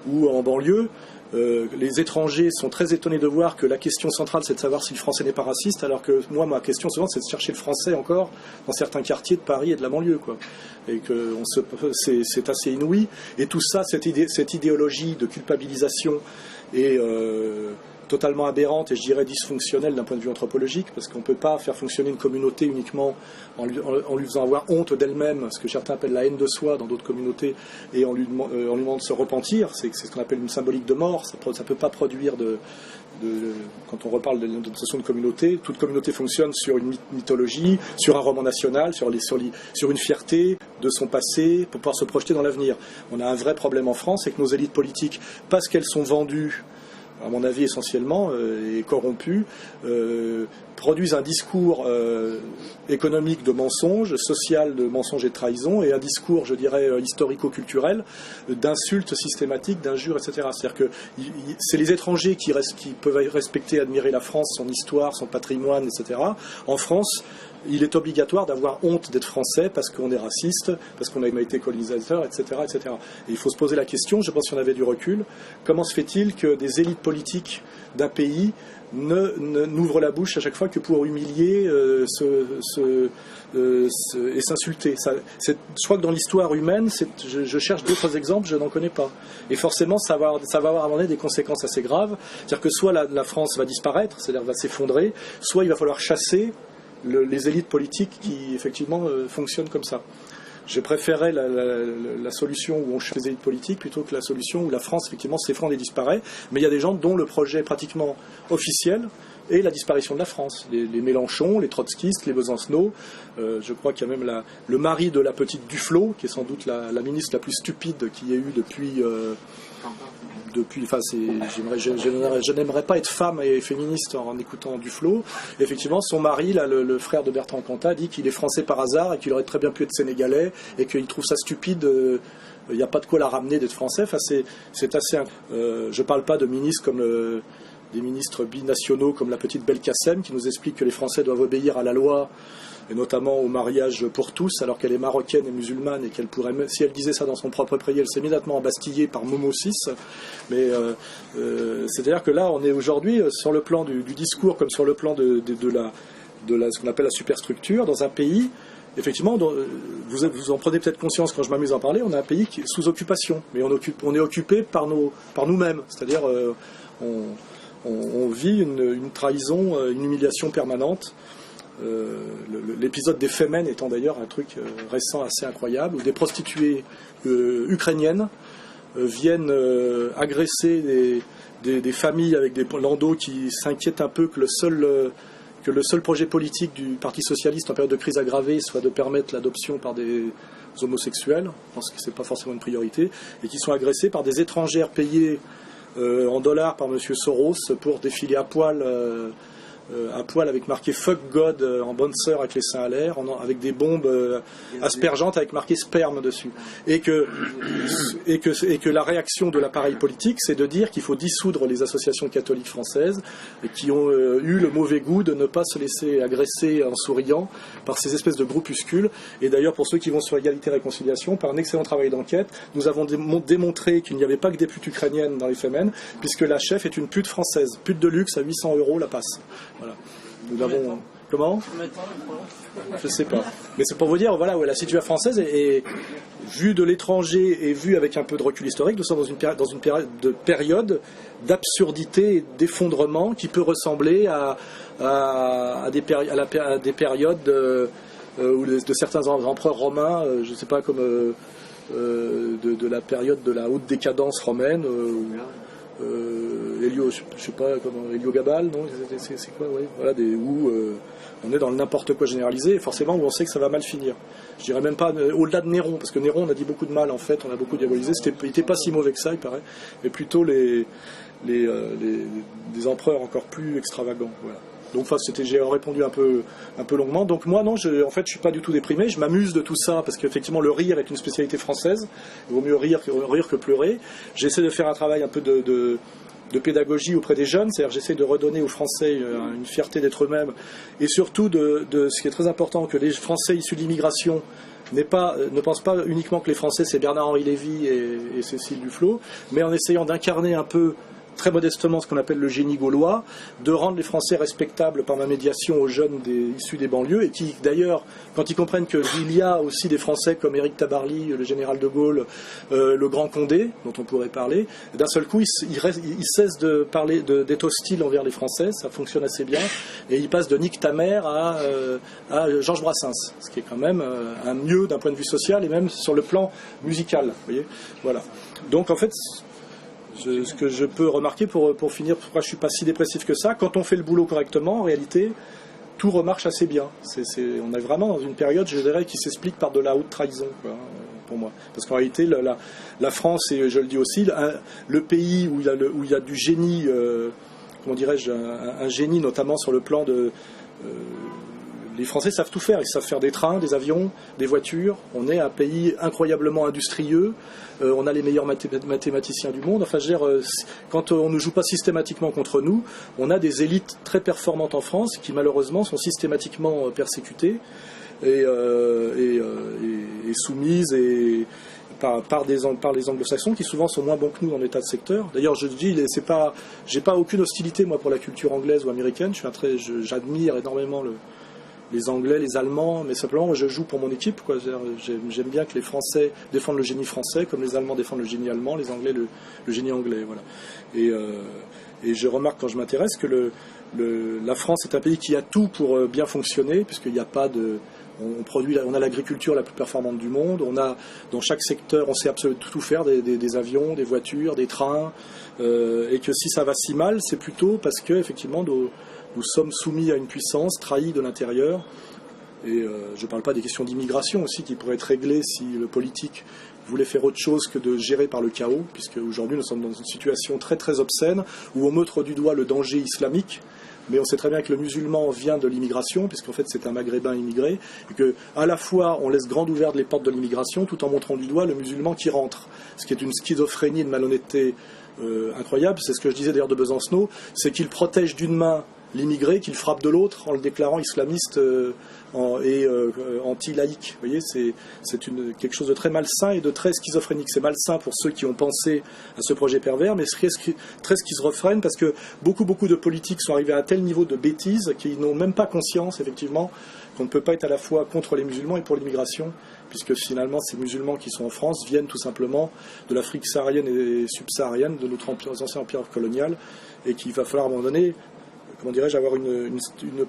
ou en banlieue. Les étrangers sont très étonnés de voir que la question centrale c'est de savoir si le français n'est pas raciste, alors que moi ma question souvent c'est de chercher le français encore dans certains quartiers de Paris et de la banlieue, quoi. Et que c'est assez inouï, et tout ça, cette idéologie de culpabilisation est totalement aberrante et je dirais dysfonctionnelle d'un point de vue anthropologique, parce qu'on ne peut pas faire fonctionner une communauté uniquement en lui faisant avoir honte d'elle-même, ce que certains appellent la haine de soi dans d'autres communautés, et en lui demandant de se repentir. C'est ce qu'on appelle une symbolique de mort. Ça ne peut pas produire quand on reparle de notion de communauté, toute communauté fonctionne sur une mythologie, sur un roman national, sur une fierté de son passé pour pouvoir se projeter dans l'avenir. On a un vrai problème en France, c'est que nos élites politiques, parce qu'elles sont vendues, à mon avis essentiellement, et corrompus, produisent un discours économique de mensonge, social de mensonge et de trahison, et un discours, je dirais, historico-culturel, d'insultes systématiques, d'injures, etc. C'est-à-dire que c'est les étrangers qui peuvent respecter, admirer la France, son histoire, son patrimoine, etc. En France, il est obligatoire d'avoir honte d'être français parce qu'on est raciste, parce qu'on a été colonisateur, etc., etc. Et il faut se poser la question, je pense si on avait du recul, comment se fait-il que des élites politiques d'un pays n'ouvrent la bouche à chaque fois que pour humilier et s'insulter. Je crois que dans l'histoire humaine, je cherche d'autres exemples, je n'en connais pas. Et forcément, ça va avoir à mon avis des conséquences assez graves. C'est-à-dire que soit la France va disparaître, c'est-à-dire va s'effondrer, soit il va falloir chasser les élites politiques qui, effectivement, fonctionnent comme ça. Je préférais la solution où on chasse les élites politiques plutôt que la solution où la France, effectivement, s'effondre et disparaît. Mais il y a des gens dont le projet pratiquement officiel est la disparition de la France. Les Mélenchon, les trotskistes, les Besancenot. Je crois qu'il y a même le mari de la petite Duflot, qui est sans doute la ministre la plus stupide qu'il y ait eu depuis. Enfin, je n'aimerais pas être femme et féministe en écoutant Duflot. Effectivement, son mari, là, le frère de Bertrand Cantat, dit qu'il est français par hasard et qu'il aurait très bien pu être sénégalais et qu'il trouve ça stupide. Il n'y a pas de quoi la ramener d'être français. Enfin, c'est assez. Je ne parle pas de ministres comme des ministres binationaux comme la petite Belkacem qui nous explique que les Français doivent obéir à la loi, et notamment au mariage pour tous, alors qu'elle est marocaine et musulmane et qu'elle pourrait, si elle disait ça dans son propre pays, elle s'est immédiatement embastillée par Momo VI. Mais c'est-à-dire que là, on est aujourd'hui sur le plan du discours comme sur le plan de ce qu'on appelle la superstructure dans un pays. Effectivement, vous en prenez peut-être conscience quand je m'amuse à en parler. On a un pays qui est sous occupation, mais on est occupé par nous-mêmes. C'est-à-dire, on vit une trahison, une humiliation permanente. L'épisode des Femen étant d'ailleurs un truc récent assez incroyable, où des prostituées ukrainiennes viennent agresser des familles avec des landaux qui s'inquiètent un peu que le seul projet politique du Parti socialiste en période de crise aggravée soit de permettre l'adoption par des homosexuels. Je pense que ce n'est pas forcément une priorité, et qui sont agressées par des étrangères payées en dollars par M. Soros pour défiler à poil avec marqué Fuck God en bonne sœur avec les seins à l'air, avec des bombes aspergeantes avec marqué sperme dessus. Et que la réaction de l'appareil politique, c'est de dire qu'il faut dissoudre les associations catholiques françaises qui ont eu le mauvais goût de ne pas se laisser agresser en souriant par ces espèces de groupuscules. Et d'ailleurs, pour ceux qui vont sur Égalité et Réconciliation, par un excellent travail d'enquête, nous avons démontré qu'il n'y avait pas que des putes ukrainiennes dans les Femen, puisque la chef est une pute française, pute de luxe à 800 € la passe. Voilà. Nous avons. Comment ? Je sais pas. Mais c'est pour vous dire, voilà, la situation française est vue de l'étranger et vue avec un peu de recul historique. Nous sommes dans une période d'absurdité et d'effondrement qui peut ressembler à des périodes de certains empereurs romains, je ne sais pas, comme de la période de la haute décadence romaine. Héliogabal, non, c'est quoi, ouais, voilà, où on est dans le n'importe quoi généralisé, et forcément où on sait que ça va mal finir. Je dirais même pas au-delà de Néron, parce que Néron, on a dit beaucoup de mal, en fait, on a beaucoup diabolisé, il n'était pas si mauvais que ça, il paraît, mais plutôt des empereurs encore plus extravagants, voilà. Donc j'ai répondu un peu longuement. Donc moi non, en fait je suis pas du tout déprimé, je m'amuse de tout ça parce qu'effectivement le rire est une spécialité française. Il vaut mieux rire que pleurer. J'essaie de faire un travail un peu de pédagogie auprès des jeunes, c'est-à-dire j'essaie de redonner aux Français une fierté d'être eux-mêmes, et surtout de ce qui est très important, que les Français issus de l'immigration ne pensent pas uniquement que les Français c'est Bernard-Henri Lévy et Cécile Duflot, mais en essayant d'incarner un peu très modestement ce qu'on appelle le génie gaulois, de rendre les Français respectables par ma médiation aux jeunes issus des banlieues, et qui d'ailleurs, quand ils comprennent qu'il y a aussi des Français comme Éric Tabarly, le général de Gaulle, le grand Condé, dont on pourrait parler, d'un seul coup ils cessent de parler d'être hostiles envers les Français, ça fonctionne assez bien, et ils passent de Nique ta mère à Georges Brassens, ce qui est quand même un mieux d'un point de vue social et même sur le plan musical, vous voyez, voilà. Donc en fait, ce que je peux remarquer pour finir, pourquoi je ne suis pas si dépressif que ça, quand on fait le boulot correctement, en réalité, tout remarche assez bien. On est vraiment dans une période, je dirais, qui s'explique par de la haute trahison, quoi, pour moi. Parce qu'en réalité, la France, et je le dis aussi, le pays où il y a du génie, comment dirais-je, un génie notamment sur le plan de les Français savent tout faire. Ils savent faire des trains, des avions, des voitures. On est un pays incroyablement industrieux. On a les meilleurs mathématiciens du monde. Enfin, je veux dire, quand on ne joue pas systématiquement contre nous, on a des élites très performantes en France qui malheureusement sont systématiquement persécutées et soumises par les anglo-saxons qui souvent sont moins bons que nous dans des tas de secteurs. D'ailleurs, je dis, j'ai pas aucune hostilité moi pour la culture anglaise ou américaine. J'admire énormément les Anglais, les Allemands, mais simplement je joue pour mon équipe, quoi. J'aime bien que les Français défendent le génie français, comme les Allemands défendent le génie allemand, les Anglais le génie anglais, voilà. Et je remarque quand je m'intéresse que la France est un pays qui a tout pour bien fonctionner, puisqu'il n'y a pas de... On a l'agriculture la plus performante du monde, on a dans chaque secteur, on sait absolument tout faire, des avions, des voitures, des trains, et que si ça va si mal, c'est plutôt parce que effectivement nous sommes soumis à une puissance trahie de l'intérieur. Et je ne parle pas des questions d'immigration aussi qui pourraient être réglées si le politique voulait faire autre chose que de gérer par le chaos, puisque aujourd'hui nous sommes dans une situation très très obscène où on montre du doigt le danger islamique. Mais on sait très bien que le musulman vient de l'immigration, puisqu'en fait c'est un maghrébin immigré, et que à la fois on laisse grandes ouvertes les portes de l'immigration, tout en montrant du doigt le musulman qui rentre. Ce qui est une schizophrénie de malhonnêteté incroyable. C'est ce que je disais d'ailleurs de Besancenot, c'est qu'il protège d'une main l'immigré, qu'il frappe de l'autre en le déclarant islamiste et anti-laïque. Vous voyez, c'est quelque chose de très malsain et de très schizophrénique. C'est malsain pour ceux qui ont pensé à ce projet pervers, mais très schizophrène parce que beaucoup de politiques sont arrivés à un tel niveau de bêtise qu'ils n'ont même pas conscience, effectivement, qu'on ne peut pas être à la fois contre les musulmans et pour l'immigration, puisque finalement ces musulmans qui sont en France viennent tout simplement de l'Afrique saharienne et subsaharienne, de notre ancien empire colonial, et qu'il va falloir à un moment donné, comment dirais-je, avoir une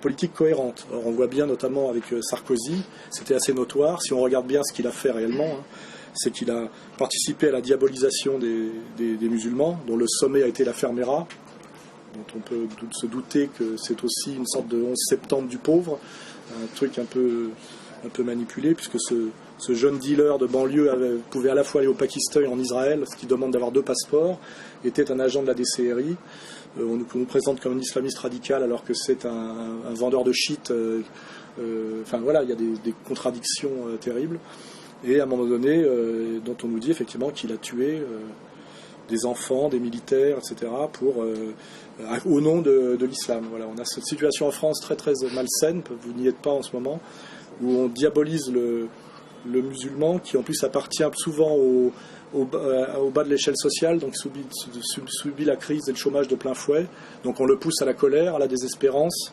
politique cohérente. Alors on voit bien notamment avec Sarkozy, c'était assez notoire, si on regarde bien ce qu'il a fait réellement, c'est qu'il a participé à la diabolisation des musulmans, dont le sommet a été l'affaire Mera, dont on peut se douter que c'est aussi une sorte de 11 septembre du pauvre, un truc un peu manipulé, puisque ce jeune dealer de banlieue pouvait à la fois aller au Pakistan et en Israël, ce qui demande d'avoir 2 passeports, était un agent de la DCRI. On nous présente comme un islamiste radical alors que c'est un vendeur de shit. Enfin voilà, il y a des contradictions terribles. Et à un moment donné, dont on nous dit effectivement qu'il a tué des enfants, des militaires, etc., au nom de l'islam. Voilà, on a cette situation en France très très malsaine, vous n'y êtes pas en ce moment, où on diabolise le musulman qui en plus appartient souvent au bas de l'échelle sociale, donc subit la crise et le chômage de plein fouet. Donc on le pousse à la colère, à la désespérance.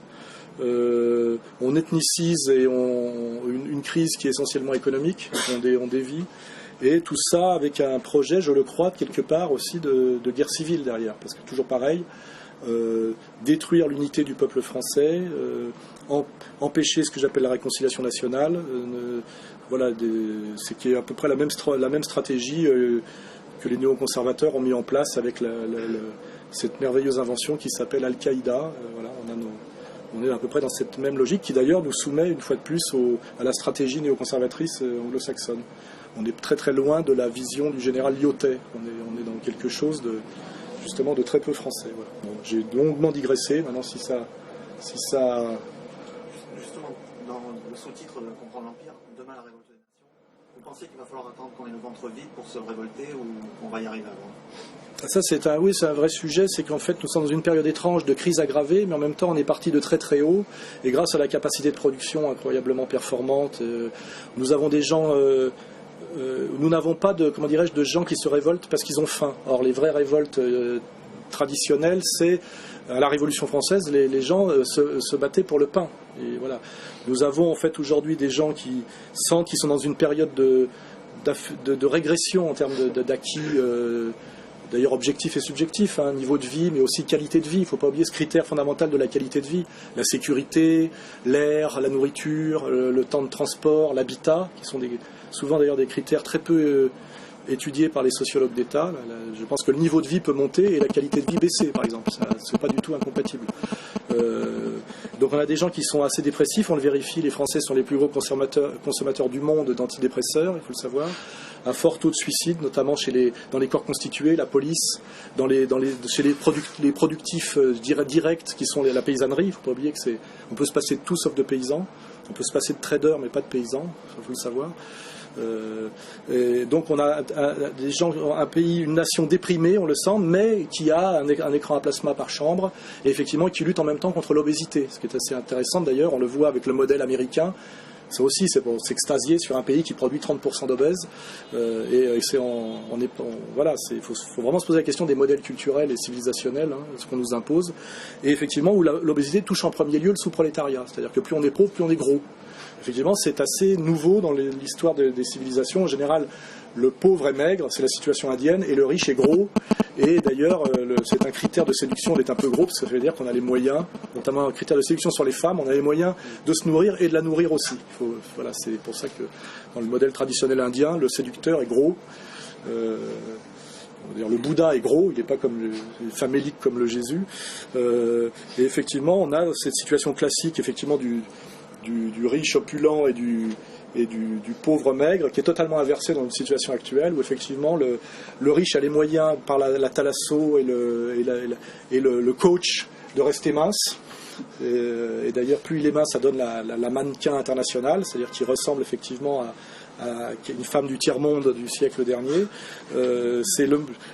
On ethnicise et une crise qui est essentiellement économique, on dévie. Et tout ça avec un projet, je le crois, quelque part aussi de guerre civile derrière. Parce que toujours pareil, détruire l'unité du peuple français, empêcher ce que j'appelle la réconciliation nationale, voilà, c'est qui est à peu près la même stratégie que les néoconservateurs ont mis en place avec cette merveilleuse invention qui s'appelle Al-Qaïda. Voilà, on est à peu près dans cette même logique qui d'ailleurs nous soumet une fois de plus à la stratégie néoconservatrice anglo-saxonne. On est très très loin de la vision du général Lyautey. On est dans quelque chose justement de très peu français. Voilà. Bon, j'ai longuement digressé. Maintenant, si ça... Justement, dans le sous-titre de Comprendre l'Empire, demain la révolte des nations, vous pensez qu'il va falloir attendre qu'on ait le ventre vide pour se révolter ou qu'on va y arriver avant ? Ça, c'est un vrai sujet. C'est qu'en fait, nous sommes dans une période étrange de crise aggravée, mais en même temps, on est parti de très très haut. Et grâce à la capacité de production incroyablement performante, nous avons des gens... nous n'avons pas de gens qui se révoltent parce qu'ils ont faim. Or, les vraies révoltes traditionnelles, c'est à la Révolution française, les gens se battaient pour le pain. Et voilà. Nous avons en fait aujourd'hui des gens qui sentent qu'ils sont dans une période de régression en termes d'acquis, d'ailleurs objectif et subjectif, niveau de vie, mais aussi qualité de vie. Il ne faut pas oublier ce critère fondamental de la qualité de vie. La sécurité, l'air, la nourriture, le temps de transport, l'habitat, qui sont souvent d'ailleurs des critères très peu étudiés par les sociologues d'État. Je pense que le niveau de vie peut monter et la qualité de vie baisser, par exemple. C'est pas du tout incompatible. Donc on a des gens qui sont assez dépressifs, on le vérifie, les Français sont les plus gros consommateurs du monde d'antidépresseurs, il faut le savoir. Un fort taux de suicide, notamment dans les corps constitués, la police, chez les productifs directs qui sont la paysannerie. Il ne faut pas oublier on peut se passer de tout sauf de paysans. On peut se passer de traders, mais pas de paysans, il faut le savoir. Et donc on a des gens, un pays, une nation déprimée, on le sent, mais qui a un écran à plasma par chambre, et effectivement qui lutte en même temps contre l'obésité, ce qui est assez intéressant d'ailleurs. On le voit avec le modèle américain. Ça aussi, c'est pour s'extasier sur un pays qui produit 30% d'obèses. Voilà, faut vraiment se poser la question des modèles culturels et civilisationnels, ce qu'on nous impose. Et effectivement, où l'obésité touche en premier lieu le sous-prolétariat. C'est-à-dire que plus on est pauvre, plus on est gros. Effectivement, c'est assez nouveau dans l'histoire des civilisations. En général, le pauvre est maigre, c'est la situation indienne, et le riche est gros. Et d'ailleurs, c'est un critère de séduction d'être un peu gros, parce que ça veut dire qu'on a les moyens, notamment un critère de séduction sur les femmes, on a les moyens de se nourrir et de la nourrir aussi. Voilà, c'est pour ça que dans le modèle traditionnel indien, le séducteur est gros. Le Bouddha est gros, il n'est pas comme famélique comme le Jésus. Et effectivement, on a cette situation classique, effectivement, du riche opulent et du pauvre maigre, qui est totalement inversé dans une situation actuelle où effectivement le riche a les moyens par la thalasso et le coach de rester mince. Et d'ailleurs, plus il est mince, ça donne la mannequin internationale, c'est-à-dire qu'il ressemble effectivement à une femme du tiers-monde du siècle dernier. C'est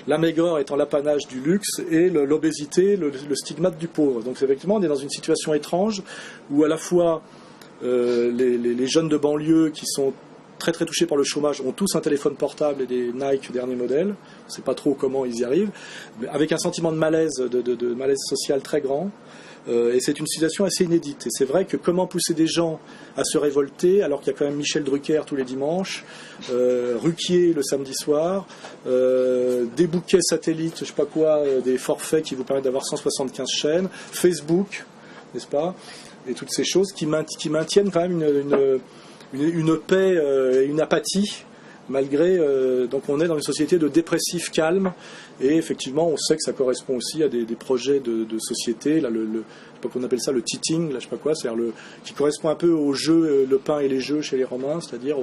la maigreur étant l'apanage du luxe et l'obésité le stigmate du pauvre. Donc effectivement, on est dans une situation étrange où à la fois les jeunes de banlieue qui sont très très touchés par le chômage ont tous un téléphone portable et des Nike dernier modèle. On ne sait pas trop comment ils y arrivent, mais avec un sentiment de malaise, de malaise social très grand. Et c'est une situation assez inédite. Et c'est vrai que comment pousser des gens à se révolter alors qu'il y a quand même Michel Drucker tous les dimanches, Ruquier le samedi soir, des bouquets satellites, je sais pas quoi, des forfaits qui vous permettent d'avoir 175 chaînes, Facebook, n'est-ce pas, et toutes ces choses qui maintiennent quand même une paix et une apathie, malgré... donc on est dans une société de dépressifs calmes, et effectivement on sait que ça correspond aussi à des projets de société, là, je sais pas qu'on appelle ça le teaching, là, je sais pas quoi, c'est-à-dire qui correspond un peu au jeu, le pain et les jeux chez les Romains, c'est-à-dire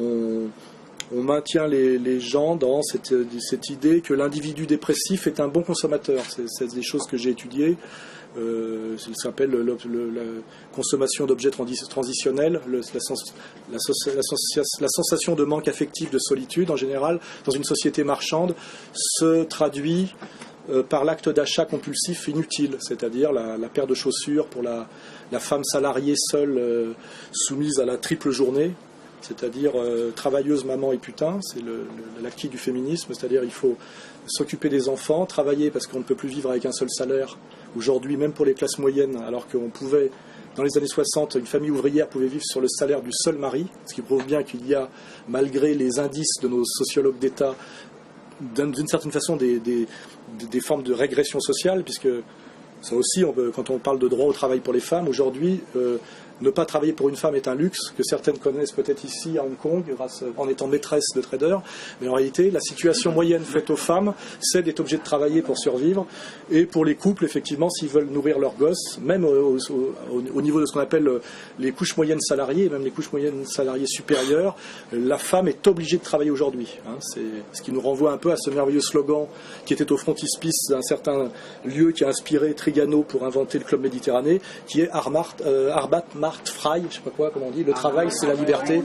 on maintient les gens dans cette idée que l'individu dépressif est un bon consommateur. C'est des choses que j'ai étudiées. Ça s'appelle la consommation d'objets transitionnels, la sensation de manque affectif, de solitude en général dans une société marchande se traduit par l'acte d'achat compulsif inutile, c'est-à-dire la paire de chaussures pour la femme salariée seule soumise à la triple journée, c'est-à-dire travailleuse, maman et putain, c'est l'acquis du féminisme, c'est-à-dire il faut s'occuper des enfants, travailler parce qu'on ne peut plus vivre avec un seul salaire aujourd'hui, même pour les classes moyennes, alors qu'on pouvait, dans les années 60, une famille ouvrière pouvait vivre sur le salaire du seul mari, ce qui prouve bien qu'il y a, malgré les indices de nos sociologues d'État, d'une certaine façon des formes de régression sociale, puisque ça aussi, quand on parle de droit au travail pour les femmes, aujourd'hui, ne pas travailler pour une femme est un luxe que certaines connaissent peut-être ici à Hong Kong en étant maîtresse de trader, mais en réalité la situation moyenne faite aux femmes c'est d'être obligé de travailler pour survivre, et pour les couples effectivement s'ils veulent nourrir leurs gosses, même au niveau de ce qu'on appelle les couches moyennes salariées et même les couches moyennes salariées supérieures, la femme est obligée de travailler aujourd'hui, c'est ce qui nous renvoie un peu à ce merveilleux slogan qui était au frontispice d'un certain lieu qui a inspiré Trigano pour inventer le Club Méditerranée, qui est Arbat Macht Frei, je sais pas quoi, comment on dit, le travail c'est la liberté.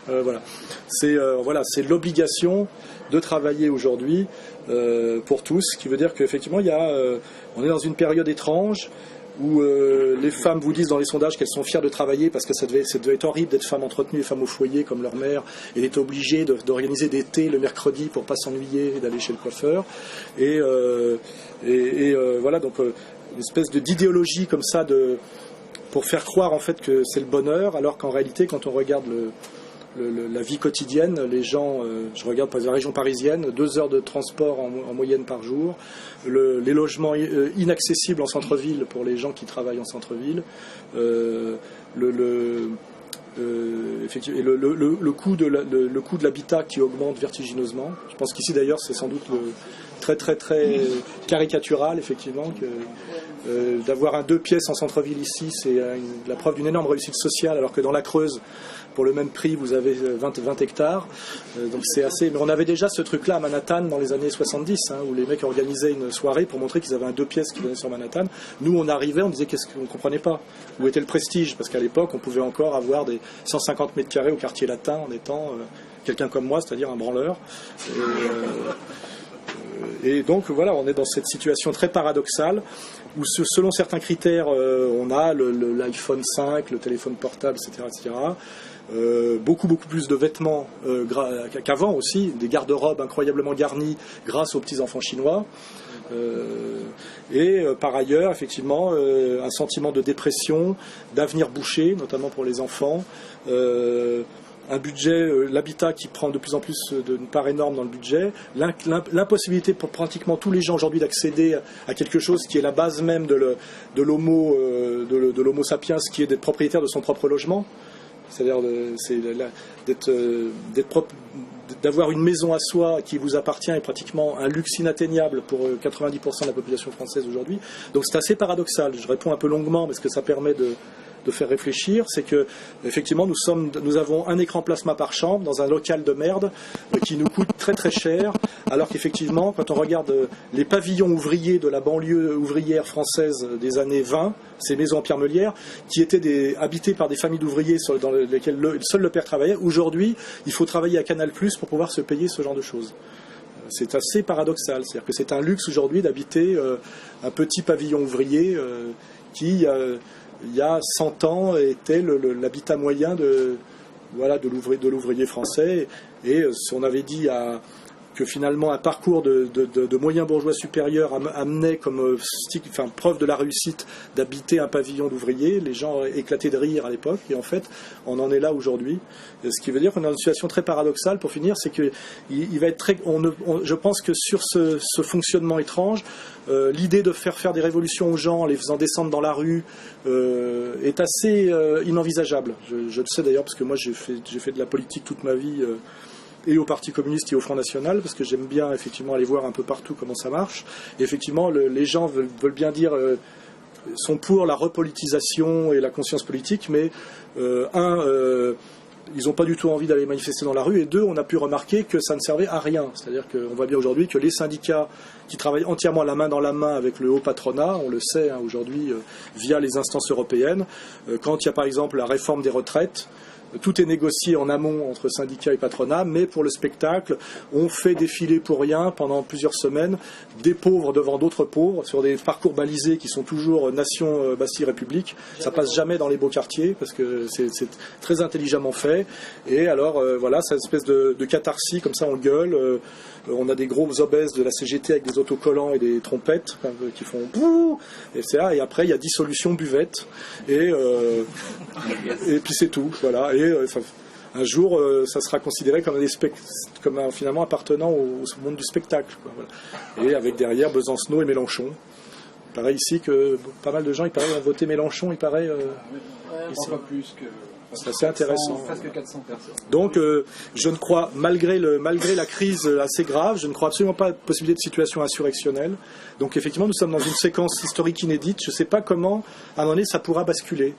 Voilà, c'est l'obligation de travailler aujourd'hui pour tous, ce qui veut dire qu'effectivement on est dans une période étrange où les femmes vous disent dans les sondages qu'elles sont fières de travailler parce que ça devait être horrible d'être femme entretenue et femme au foyer comme leur mère, et d'être obligée d'organiser des thés le mercredi pour pas s'ennuyer et d'aller chez le coiffeur. Et voilà, donc une espèce d'idéologie comme ça pour faire croire en fait que c'est le bonheur, alors qu'en réalité quand on regarde la vie quotidienne, les gens, je regarde par la région parisienne, 2 heures de transport en moyenne par jour, les logements inaccessibles en centre-ville pour les gens qui travaillent en centre-ville, effectivement, le coût de l'habitat qui augmente vertigineusement. Je pense qu'ici d'ailleurs c'est sans doute très très très caricatural effectivement D'avoir un 2 pièces en centre-ville ici, c'est la preuve d'une énorme réussite sociale, alors que dans la Creuse, pour le même prix, vous avez 20 hectares. Donc c'est assez. Mais on avait déjà ce truc-là à Manhattan dans les années 70, où les mecs organisaient une soirée pour montrer qu'ils avaient un 2 pièces qui donnait sur Manhattan. Nous, on arrivait, on disait qu'est-ce qu'on ne comprenait pas. Où était le prestige? Parce qu'à l'époque, on pouvait encore avoir des 150 mètres carrés au quartier latin en étant quelqu'un comme moi, c'est-à-dire un branleur. Et donc voilà, on est dans cette situation très paradoxale où selon certains critères, on a l'iPhone 5, le téléphone portable, etc. Beaucoup plus de vêtements qu'avant aussi, des garde-robes incroyablement garnis grâce aux petits-enfants chinois. Par ailleurs, effectivement, un sentiment de dépression, d'avenir bouché, notamment pour les enfants. Un budget, l'habitat qui prend de plus en plus une part énorme dans le budget, l'impossibilité pour pratiquement tous les gens aujourd'hui d'accéder à quelque chose qui est la base même de l'homo sapiens, qui est d'être propriétaire de son propre logement, c'est-à-dire d'avoir une maison à soi qui vous appartient est pratiquement un luxe inatteignable pour 90% de la population française aujourd'hui. Donc c'est assez paradoxal. Je réponds un peu longuement parce que ça permet de faire réfléchir, c'est que effectivement nous avons un écran plasma par chambre dans un local de merde qui nous coûte très très cher, alors qu'effectivement quand on regarde les pavillons ouvriers de la banlieue ouvrière française des années 20, ces maisons en pierre meulière qui étaient habitées par des familles d'ouvriers dans lesquelles seul le père travaillait, aujourd'hui il faut travailler à Canal+ pour pouvoir se payer ce genre de choses. C'est assez paradoxal, c'est-à-dire que c'est un luxe aujourd'hui d'habiter un petit pavillon ouvrier qui il y a 100 ans était l'habitat moyen de l'ouvrier français. Et on avait dit que finalement un parcours de moyen bourgeois supérieur amenait comme preuve de la réussite d'habiter un pavillon d'ouvriers. Les gens éclataient de rire à l'époque et en fait on en est là aujourd'hui. Ce qui veut dire qu'on est dans une situation très paradoxale. Pour finir, c'est que il va être je pense que sur ce fonctionnement étrange, l'idée de faire des révolutions aux gens en les faisant descendre dans la rue est assez inenvisageable. Je le sais d'ailleurs parce que moi j'ai fait de la politique toute ma vie. Et au Parti communiste et au Front National, parce que j'aime bien effectivement aller voir un peu partout comment ça marche. Et effectivement, les gens veulent bien dire, sont pour la repolitisation et la conscience politique, mais ils n'ont pas du tout envie d'aller manifester dans la rue, et deux, on a pu remarquer que ça ne servait à rien. C'est-à-dire qu'on voit bien aujourd'hui que les syndicats qui travaillent entièrement la main dans la main avec le haut patronat, on le sait aujourd'hui via les instances européennes, quand il y a par exemple la réforme des retraites, tout est négocié en amont entre syndicats et patronat, mais pour le spectacle, on fait défiler pour rien pendant plusieurs semaines des pauvres devant d'autres pauvres sur des parcours balisés qui sont toujours nation, Bastille, République. Ça passe jamais dans les beaux quartiers parce que c'est très intelligemment fait. Et alors voilà, c'est une espèce de catharsis, comme ça on gueule. On a des gros obèses de la CGT avec des autocollants et des trompettes qui font bouh, etc. Et après il y a dissolution buvette et puis c'est tout. Voilà. Et un jour, ça sera considéré comme finalement appartenant au monde du spectacle. Quoi, voilà. Et avec derrière Besancenot et Mélenchon. Il paraît ici que pas mal de gens, ont voté Mélenchon, il paraît. Pas plus que. C'est assez intéressant. Presque 400 personnes. Donc, je ne crois, malgré la crise assez grave, je ne crois absolument pas à la possibilité de situation insurrectionnelle. Donc, effectivement, nous sommes dans une séquence historique inédite. Je ne sais pas comment, à un moment donné, ça pourra basculer.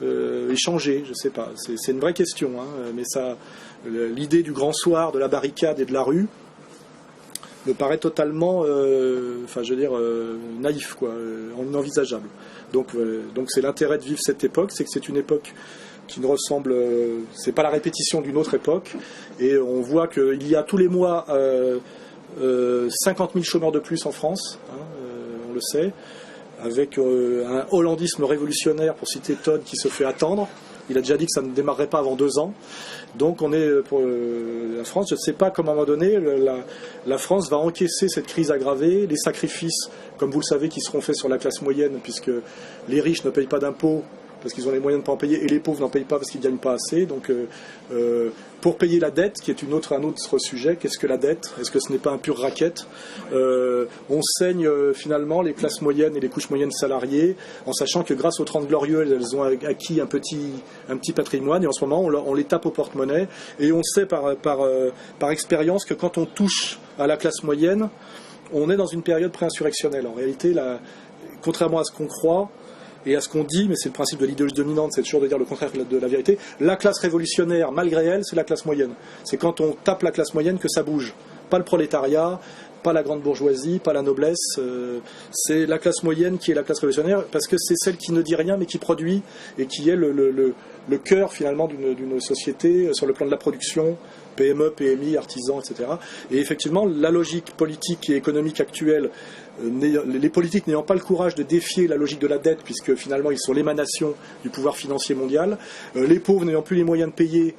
Et changer, je ne sais pas. C'est une vraie question, hein, mais l'idée du grand soir, de la barricade et de la rue me paraît totalement, naïf, quoi, inenvisageable. Donc c'est l'intérêt de vivre cette époque, c'est que c'est une époque qui ne ressemble, c'est pas la répétition d'une autre époque, et on voit qu'il y a tous les mois 50 000 chômeurs de plus en France, hein, on le sait. Avec un hollandisme révolutionnaire, pour citer Todd, qui se fait attendre. Il a déjà dit que ça ne démarrerait pas avant 2 ans. Donc on est pour la France, je ne sais pas comment à un moment donné, la France va encaisser cette crise aggravée, les sacrifices, comme vous le savez, qui seront faits sur la classe moyenne, puisque les riches ne payent pas d'impôts, parce qu'ils ont les moyens de ne pas en payer, et les pauvres n'en payent pas parce qu'ils ne gagnent pas assez. Donc pour payer la dette, qui est un autre sujet, qu'est-ce que la dette? Est-ce que ce n'est pas un pur racket? On saigne finalement les classes moyennes et les couches moyennes salariées, en sachant que grâce aux 30 Glorieuses, elles ont acquis un petit patrimoine, et en ce moment on les tape au porte-monnaie, et on sait par expérience que quand on touche à la classe moyenne, on est dans une période pré-insurrectionnelle. En réalité, contrairement à ce qu'on croit et à ce qu'on dit, mais c'est le principe de l'idéologie dominante, c'est toujours de dire le contraire de la vérité, la classe révolutionnaire, malgré elle, c'est la classe moyenne. C'est quand on tape la classe moyenne que ça bouge. Pas le prolétariat, pas la grande bourgeoisie, pas la noblesse, c'est la classe moyenne qui est la classe révolutionnaire, parce que c'est celle qui ne dit rien mais qui produit, et qui est le cœur finalement d'une société sur le plan de la production, PME, PMI, artisans, etc. Et effectivement, la logique politique et économique actuelle, les politiques n'ayant pas le courage de défier la logique de la dette, puisque finalement ils sont l'émanation du pouvoir financier mondial, les pauvres n'ayant plus les moyens de payer,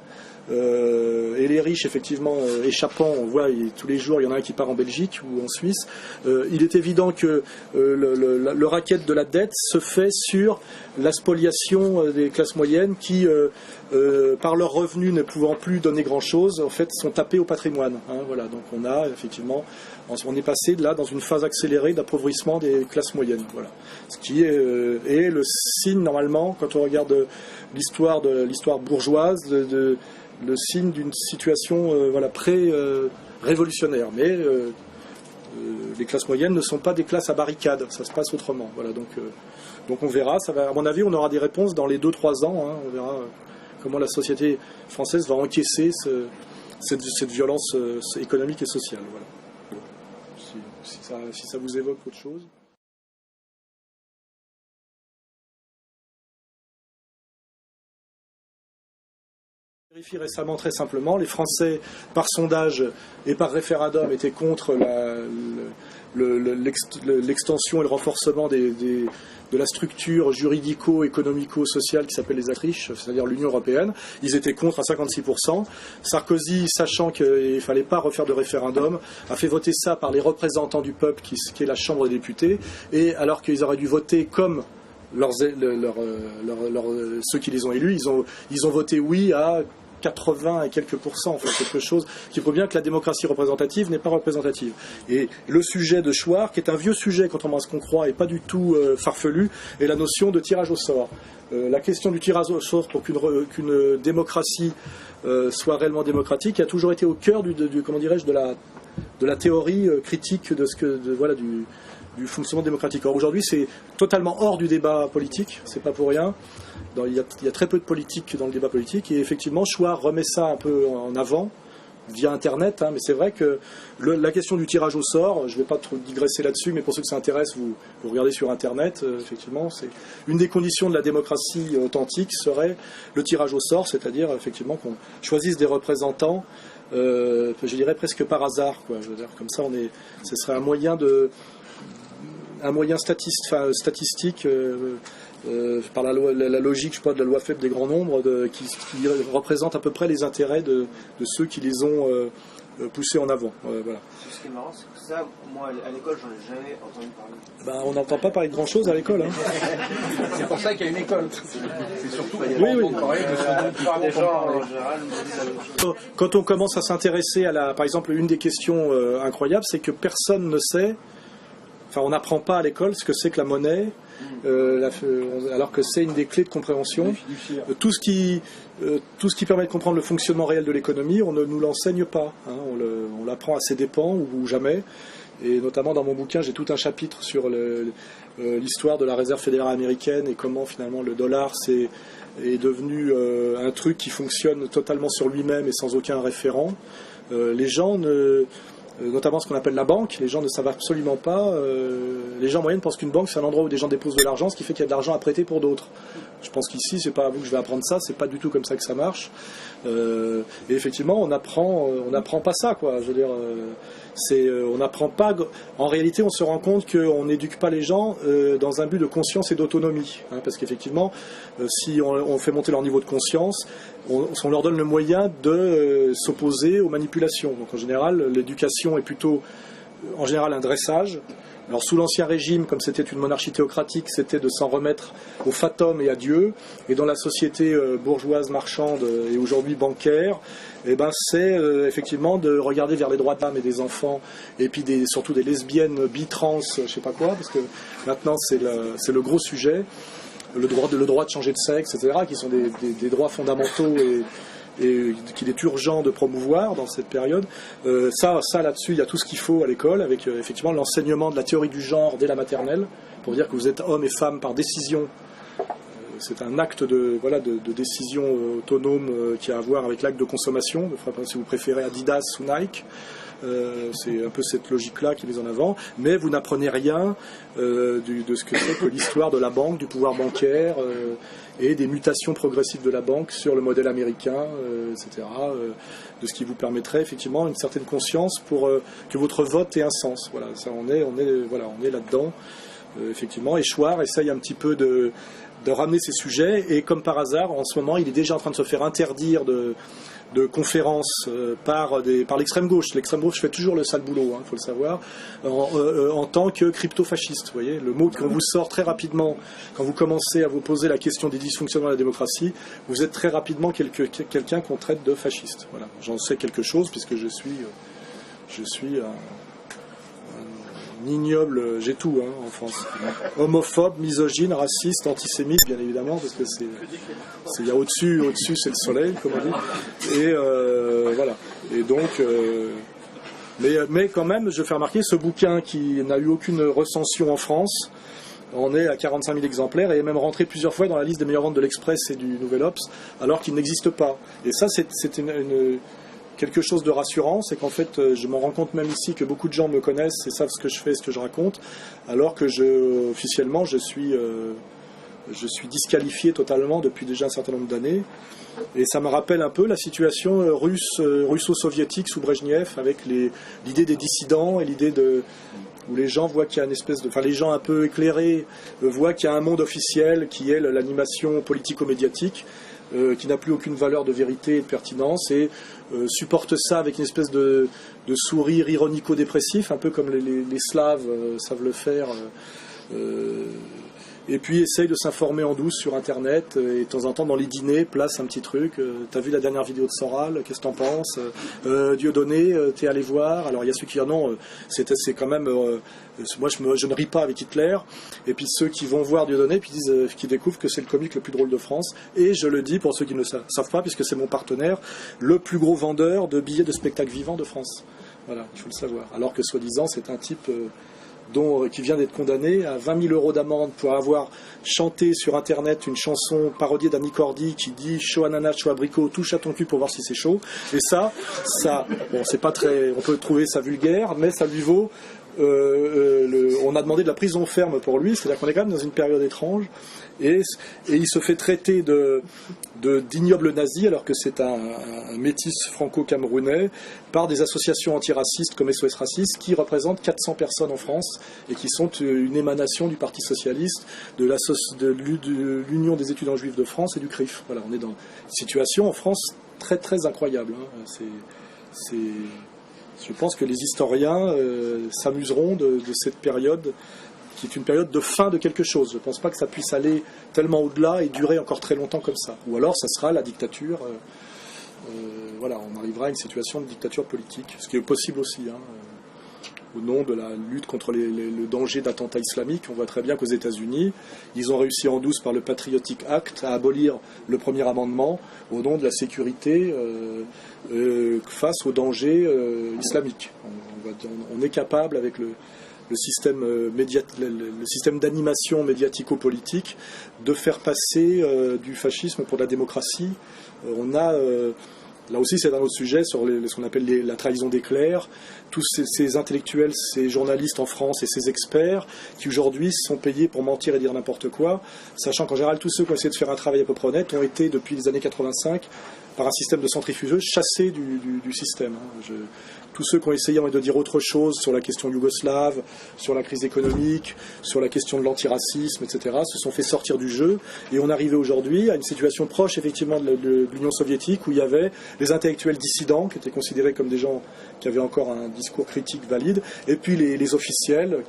et les riches effectivement échappant, on voit tous les jours il y en a un qui part en Belgique ou en Suisse, il est évident que le racket de la dette se fait sur la spoliation des classes moyennes qui, par leurs revenus ne pouvant plus donner grand chose, en fait sont tapés au patrimoine, hein, voilà. Donc on a effectivement, on est passé là dans une phase accélérée d'appauvrissement des classes moyennes, voilà. Ce qui est le signe normalement, quand on regarde l'histoire bourgeoise, le signe d'une situation voilà, pré-révolutionnaire. Mais les classes moyennes ne sont pas des classes à barricades, ça se passe autrement. Voilà, donc on verra, ça va, à mon avis, on aura des réponses dans les 2-3 ans. Hein, on verra comment la société française va encaisser cette violence économique et sociale. Voilà. Si ça vous évoque autre chose. Vérifie récemment très simplement, les Français par sondage et par référendum étaient contre l'extension et le renforcement de la structure juridico-économico-sociale qui s'appelle les Autriches, c'est-à-dire l'Union européenne. Ils étaient contre à 56%. Sarkozy, sachant qu'il ne fallait pas refaire de référendum, a fait voter ça par les représentants du peuple qui est la Chambre des députés, et alors qu'ils auraient dû voter comme ceux qui les ont élus, ils ont voté oui à 80 et quelques pourcents, enfin quelque chose qui prouve bien que la démocratie représentative n'est pas représentative. Et le sujet de Chouard, qui est un vieux sujet contrairement à ce qu'on croit et pas du tout farfelu, est la notion de tirage au sort. La question du tirage au sort pour qu'une démocratie soit réellement démocratique a toujours été au cœur comment dirais-je, de la théorie critique du fonctionnement démocratique. Or aujourd'hui, c'est totalement hors du débat politique, c'est pas pour rien. Il y a très peu de politique dans le débat politique, et effectivement, Chouard remet ça un peu en avant via Internet, hein, mais c'est vrai que la question du tirage au sort, je ne vais pas trop digresser là-dessus, mais pour ceux que ça intéresse, vous regardez sur Internet, effectivement, c'est une des conditions de la démocratie authentique serait le tirage au sort, c'est-à-dire effectivement qu'on choisisse des représentants, je dirais presque par hasard, quoi. Je veux dire, comme ça, ce serait un moyen statistique par la logique, je crois, de la loi faible des grands nombres, qui représente à peu près les intérêts de ceux qui les ont poussés en avant. Voilà. Ce qui est marrant, c'est que ça, moi, à l'école, j'en ai jamais entendu parler. On n'entend pas parler de grand-chose à l'école. Hein. C'est pour ça qu'il y a une école. C'est surtout oui. Des gens, en général, quand on commence à s'intéresser par exemple, une des questions incroyables, c'est que personne ne sait. Enfin, on n'apprend pas à l'école ce que c'est que la monnaie, alors que c'est une des clés de compréhension. Tout ce qui permet de comprendre le fonctionnement réel de l'économie, on ne nous l'enseigne pas. Hein, on l'apprend à ses dépens ou jamais. Et notamment dans mon bouquin, j'ai tout un chapitre sur l'histoire de la réserve fédérale américaine et comment finalement le dollar est devenu un truc qui fonctionne totalement sur lui-même et sans aucun référent. Les gens notamment ce qu'on appelle la banque, les gens ne savent absolument pas. Les gens en moyenne pensent qu'une banque c'est un endroit où des gens déposent de l'argent, ce qui fait qu'il y a de l'argent à prêter pour d'autres. Je pense qu'ici, c'est pas à vous que je vais apprendre ça, c'est pas du tout comme ça que ça marche. Et effectivement, on apprend pas ça, quoi. Je veux dire, on n'apprend pas. En réalité, on se rend compte qu'on n'éduque pas les gens dans un but de conscience et d'autonomie, hein, parce qu'effectivement, si on fait monter leur niveau de conscience, on leur donne le moyen de s'opposer aux manipulations. Donc en général, l'éducation est plutôt, en général, un dressage. Alors sous l'Ancien Régime, comme c'était une monarchie théocratique, c'était de s'en remettre au fatum et à Dieu. Et dans la société bourgeoise, marchande et aujourd'hui bancaire, c'est effectivement de regarder vers les droits de l'âme et des enfants, et puis surtout des lesbiennes bi-trans, je sais pas quoi, parce que maintenant c'est le gros sujet, le droit de changer de sexe, etc., qui sont des droits fondamentaux et qu'il est urgent de promouvoir dans cette période. Ça là-dessus, il y a tout ce qu'il faut à l'école, avec effectivement l'enseignement de la théorie du genre dès la maternelle, pour dire que vous êtes homme et femme par décision. C'est un acte de décision autonome qui a à voir avec l'acte de consommation, si vous préférez Adidas ou Nike. C'est un peu cette logique-là qui est mise en avant, mais vous n'apprenez rien de ce que c'est que l'histoire de la banque, du pouvoir bancaire et des mutations progressives de la banque sur le modèle américain, etc. De ce qui vous permettrait effectivement une certaine conscience pour que votre vote ait un sens. Voilà, ça, on est là-dedans. Effectivement, Échoir essaye un petit peu de ramener ces sujets, et comme par hasard, en ce moment, il est déjà en train de se faire interdire de conférences par l'extrême gauche. L'extrême gauche fait toujours le sale boulot, il faut le savoir, en tant que crypto-fasciste. Vous voyez, le mot qu'on vous sort très rapidement quand vous commencez à vous poser la question des dysfonctionnements de la démocratie, vous êtes très rapidement quelqu'un qu'on traite de fasciste. Voilà, j'en sais quelque chose puisque je suis un ignoble, j'ai tout en France. Homophobe, misogyne, raciste, antisémite, bien évidemment, parce que il y a au-dessus c'est le soleil, comme on dit. Et voilà. Et donc, mais quand même, je fais remarquer, ce bouquin qui n'a eu aucune recension en France, on est à 45 000 exemplaires et est même rentré plusieurs fois dans la liste des meilleures ventes de l'Express et du Nouvel Obs, alors qu'il n'existe pas. Et ça, c'est quelque chose de rassurant, c'est qu'en fait, je m'en rends compte même ici que beaucoup de gens me connaissent et savent ce que je fais, ce que je raconte, alors que officiellement, je suis disqualifié totalement depuis déjà un certain nombre d'années. Et ça me rappelle un peu la situation russo-soviétique sous Brejnev, avec l'idée des dissidents et l'idée où les gens voient qu'il y a une espèce de... Enfin, les gens un peu éclairés voient qu'il y a un monde officiel qui est l'animation politico-médiatique, qui n'a plus aucune valeur de vérité et de pertinence, et supporte ça avec une espèce de sourire ironico-dépressif, un peu comme les Slaves savent le faire, et puis essaye de s'informer en douce sur Internet, et de temps en temps dans les dîners place un petit truc. T'as vu la dernière vidéo de Soral, qu'est-ce que t'en penses? Dieudonné, t'es allé voir? Alors il y a ceux qui disent non, c'est quand même... moi je ne ris pas avec Hitler, et puis ceux qui vont voir Dieudonné puis qui découvrent que c'est le comique le plus drôle de France, et je le dis pour ceux qui ne le savent pas, puisque c'est mon partenaire, le plus gros vendeur de billets de spectacles vivants de France. Voilà, il faut le savoir. Alors que soi-disant c'est un type... qui vient d'être condamné à 20 000 euros d'amende pour avoir chanté sur Internet une chanson parodiée d'Annie Cordy qui dit « chaud ananas, chaud abricot, touche à ton cul pour voir si c'est chaud ». Et ça, bon, c'est pas très... On peut trouver ça vulgaire, mais ça lui vaut... on a demandé de la prison ferme pour lui, c'est-à-dire qu'on est quand même dans une période étrange, et il se fait traiter d'ignoble nazi, alors que c'est un métis franco-camerounais, par des associations antiracistes comme SOS Racistes, qui représentent 400 personnes en France, et qui sont une émanation du Parti Socialiste, de l'Union des étudiants juifs de France et du CRIF. Voilà, on est dans une situation en France très très incroyable. Je pense que les historiens s'amuseront de cette période, qui est une période de fin de quelque chose. Je ne pense pas que ça puisse aller tellement au-delà et durer encore très longtemps comme ça. Ou alors, ça sera la dictature. Voilà, on arrivera à une situation de dictature politique, ce qui est possible aussi, au nom de la lutte contre le danger d'attentats islamiques. On voit très bien qu'aux États-Unis, ils ont réussi en douce par le Patriotic Act à abolir le premier amendement au nom de la sécurité face au danger islamique. On est capable, avec le système d'animation médiatico-politique, de faire passer du fascisme pour de la démocratie. Là aussi, c'est un autre sujet sur ce qu'on appelle la trahison des clercs. Tous ces intellectuels, ces journalistes en France et ces experts qui aujourd'hui sont payés pour mentir et dire n'importe quoi, sachant qu'en général, tous ceux qui ont essayé de faire un travail à peu près honnête ont été, depuis les années 85, par un système de centrifugeuse, chassés du système. Tous ceux qui ont essayé de dire autre chose sur la question yougoslave, sur la crise économique, sur la question de l'antiracisme, etc., se sont fait sortir du jeu. Et on arrivait aujourd'hui à une situation proche, effectivement, de l'Union soviétique, où il y avait les intellectuels dissidents, qui étaient considérés comme des gens qui avaient encore un discours critique valide, et puis les officiels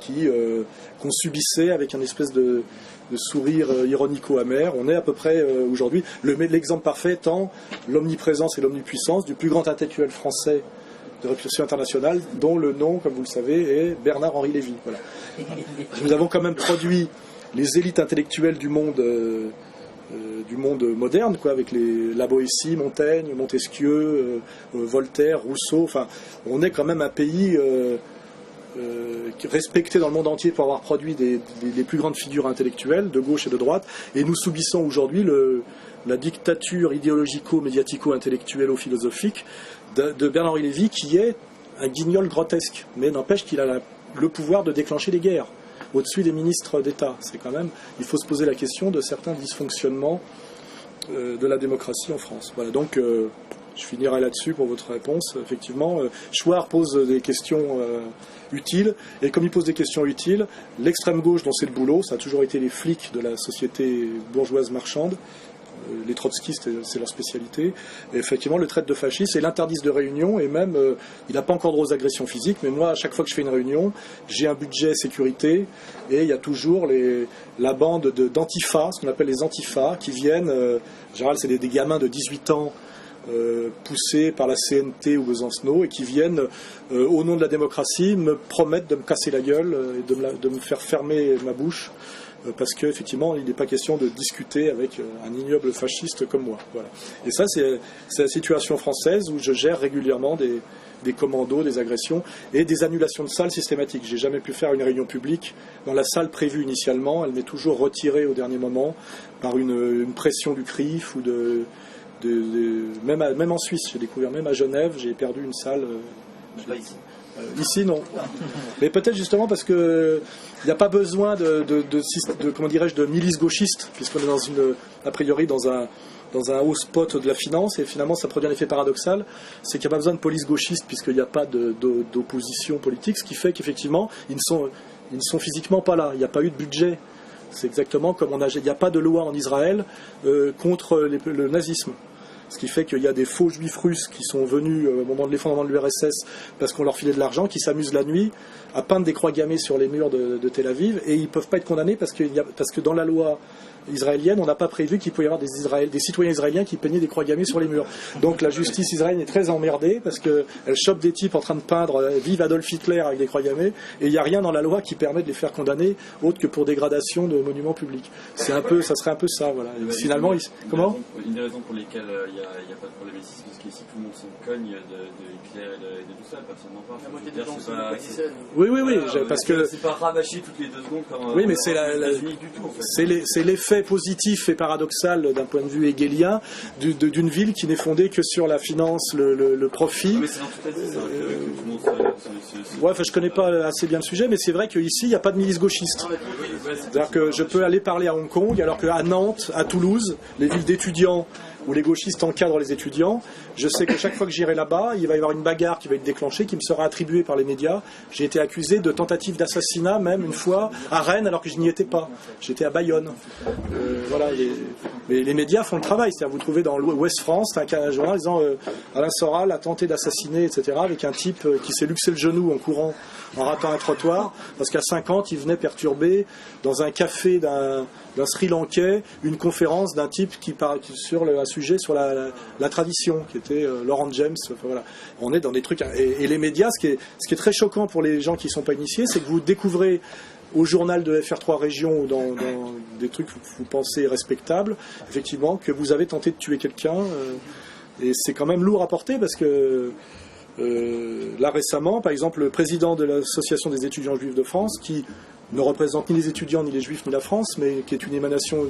qu'on subissait avec un espèce de sourire ironico-amer. On est à peu près aujourd'hui, l'exemple parfait étant l'omniprésence et l'omnipuissance du plus grand intellectuel français de réputation internationale, dont le nom, comme vous le savez, est Bernard-Henri Lévy. Voilà. Nous avons quand même produit les élites intellectuelles du monde moderne, quoi, avec la Boétie, Montaigne, Montesquieu, Voltaire, Rousseau. Enfin, on est quand même un pays respecté dans le monde entier pour avoir produit les plus grandes figures intellectuelles de gauche et de droite, et nous subissons aujourd'hui la dictature idéologico-médiatico-intellectuelle ou philosophique de Bernard-Henri Lévy, qui est un guignol grotesque, mais n'empêche qu'il a le pouvoir de déclencher les guerres au-dessus des ministres d'État. C'est quand même, il faut se poser la question de certains dysfonctionnements de la démocratie en France. Voilà, donc je finirai là-dessus pour votre réponse. Effectivement, Chouard pose des questions utiles, et comme il pose des questions utiles, l'extrême gauche, dont c'est le boulot, ça a toujours été les flics de la société bourgeoise marchande, les trotskistes, c'est leur spécialité, et effectivement le traite de fasciste et l'interdisent de réunion, et même il n'a pas encore droit aux agressions physiques, mais moi à chaque fois que je fais une réunion, j'ai un budget sécurité, et il y a toujours la bande d'antifa, ce qu'on appelle les antifas, qui viennent, en général c'est des gamins de 18 ans poussés par la CNT ou Besancenot, et qui viennent au nom de la démocratie me promettre de me casser la gueule et de me faire fermer ma bouche, parce qu'effectivement, il n'est pas question de discuter avec un ignoble fasciste comme moi. Voilà. Et ça, c'est la situation française où je gère régulièrement des commandos, des agressions et des annulations de salles systématiques. J'ai jamais pu faire une réunion publique dans la salle prévue initialement. Elle m'est toujours retirée au dernier moment par une pression du CRIF ou même en Suisse. J'ai découvert, même à Genève, j'ai perdu une salle. Pas ici. Ici, non. Mais peut-être justement parce que il n'y a pas besoin comment dirais-je, de milices gauchistes, puisqu'on est a priori dans un haut spot de la finance, et finalement ça produit un effet paradoxal, c'est qu'il n'y a pas besoin de police gauchiste, puisqu'il n'y a pas d'opposition politique, ce qui fait qu'effectivement ils ne sont physiquement pas là, il n'y a pas eu de budget. C'est exactement comme il n'y a pas de loi en Israël contre le nazisme. Ce qui fait qu'il y a des faux juifs russes qui sont venus au moment de l'effondrement de l'URSS parce qu'on leur filait de l'argent, qui s'amusent la nuit à peindre des croix gammées sur les murs de Tel Aviv, et ils ne peuvent pas être condamnés parce que dans la loi israélienne, on n'a pas prévu qu'il pouvait y avoir des citoyens israéliens qui peignaient des croix gammées sur les murs. Donc la justice israélienne est très emmerdée parce qu'elle chope des types en train de peindre vive Adolf Hitler avec des croix gammées, et il n'y a rien dans la loi qui permet de les faire condamner autre que pour dégradation de monuments publics. Ça serait un peu ça, voilà. Et finalement, comment ? Une des raisons pour lesquelles il n'y a pas de problème ici, c'est parce qu'ici tout le monde s'en cogne de Hitler et de tout ça, personne n'en parle. La moitié des gens sont pas. Oui, parce que c'est pas rabâché toutes les 2 secondes comme oui, mais c'est du tout, en fait. c'est l'effet positif et paradoxal d'un point de vue hegelien d'une ville qui n'est fondée que sur la finance, le profit. Mais c'est dans toute la vie, ça, que tout le monde Ouais, enfin, je connais pas assez bien le sujet, mais c'est vrai qu'ici, il n'y a pas de milice gauchiste. C'est-à-dire que je peux aller parler à Hong Kong, alors qu'à Nantes, à Toulouse, les villes d'étudiants où les gauchistes encadrent les étudiants, je sais que chaque fois que j'irai là-bas, il va y avoir une bagarre qui va être déclenchée, qui me sera attribuée par les médias. J'ai été accusé de tentative d'assassinat, même une fois, à Rennes, alors que je n'y étais pas. J'étais à Bayonne. Voilà, les médias font le travail. C'est-à-dire, vous trouvez dans l'Ouest France, un journal disant Alain Soral a tenté d'assassiner, etc., avec un type qui s'est luxé le genou en courant, en ratant un trottoir, parce qu'à 50, il venait perturber dans un café d'un Sri Lankais une conférence d'un type qui parle sur un sujet sur la tradition, qui était Laurent James. Enfin, voilà. On est dans des trucs. Et les médias, ce qui est très choquant pour les gens qui ne sont pas initiés, c'est que vous découvrez au journal de FR3 Région ou dans des trucs que vous pensez respectables, effectivement, que vous avez tenté de tuer quelqu'un. Et c'est quand même lourd à porter parce que là récemment, par exemple, le président de l'Association des étudiants juifs de France, qui ne représente ni les étudiants, ni les juifs, ni la France, mais qui est une émanation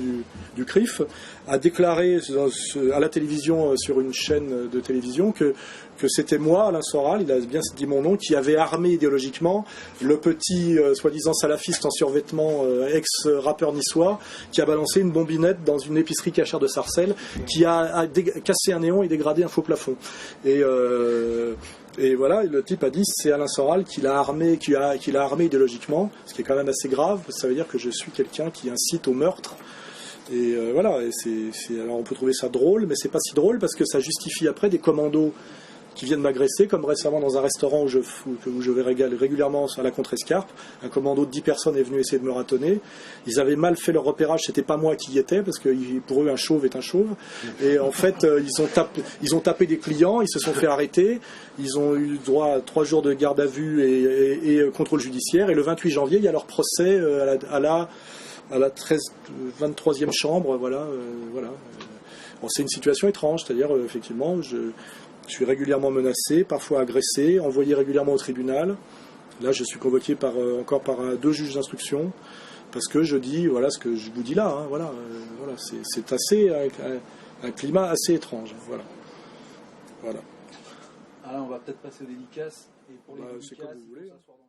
du CRIF, a déclaré à la télévision, sur une chaîne de télévision, que c'était moi, Alain Soral, il a bien dit mon nom, qui avait armé idéologiquement le petit soi-disant salafiste en survêtement, ex-rappeur niçois, qui a balancé une bombinette dans une épicerie cachère de Sarcelles, qui a cassé un néon et dégradé un faux plafond. Et voilà, le type a dit c'est Alain Soral qui l'a armé idéologiquement, ce qui est quand même assez grave. Ça veut dire que je suis quelqu'un qui incite au meurtre. Et voilà, alors on peut trouver ça drôle, mais c'est pas si drôle parce que ça justifie après des commandos qui viennent m'agresser, comme récemment dans un restaurant où je vais régulièrement à la Contrescarpe. Un commando de 10 personnes est venu essayer de me ratonner. Ils avaient mal fait leur repérage, c'était pas moi qui y étais, parce que pour eux un chauve est un chauve. Et en fait, ils ont tapé des clients, ils se sont fait arrêter, ils ont eu droit à 3 jours de garde à vue et contrôle judiciaire, et le 28 janvier, il y a leur procès à la 23e chambre, voilà. Bon, c'est une situation étrange, c'est-à-dire, effectivement, je suis régulièrement menacé, parfois agressé, envoyé régulièrement au tribunal. Là, je suis convoqué encore par 2 juges d'instruction, parce que je dis voilà ce que je vous dis là. Hein, voilà, c'est assez un climat assez étrange. Voilà. Alors, on va peut-être passer aux dédicaces. Et pour les C'est dédicaces, comme vous voulez. il faut s'asseoir dans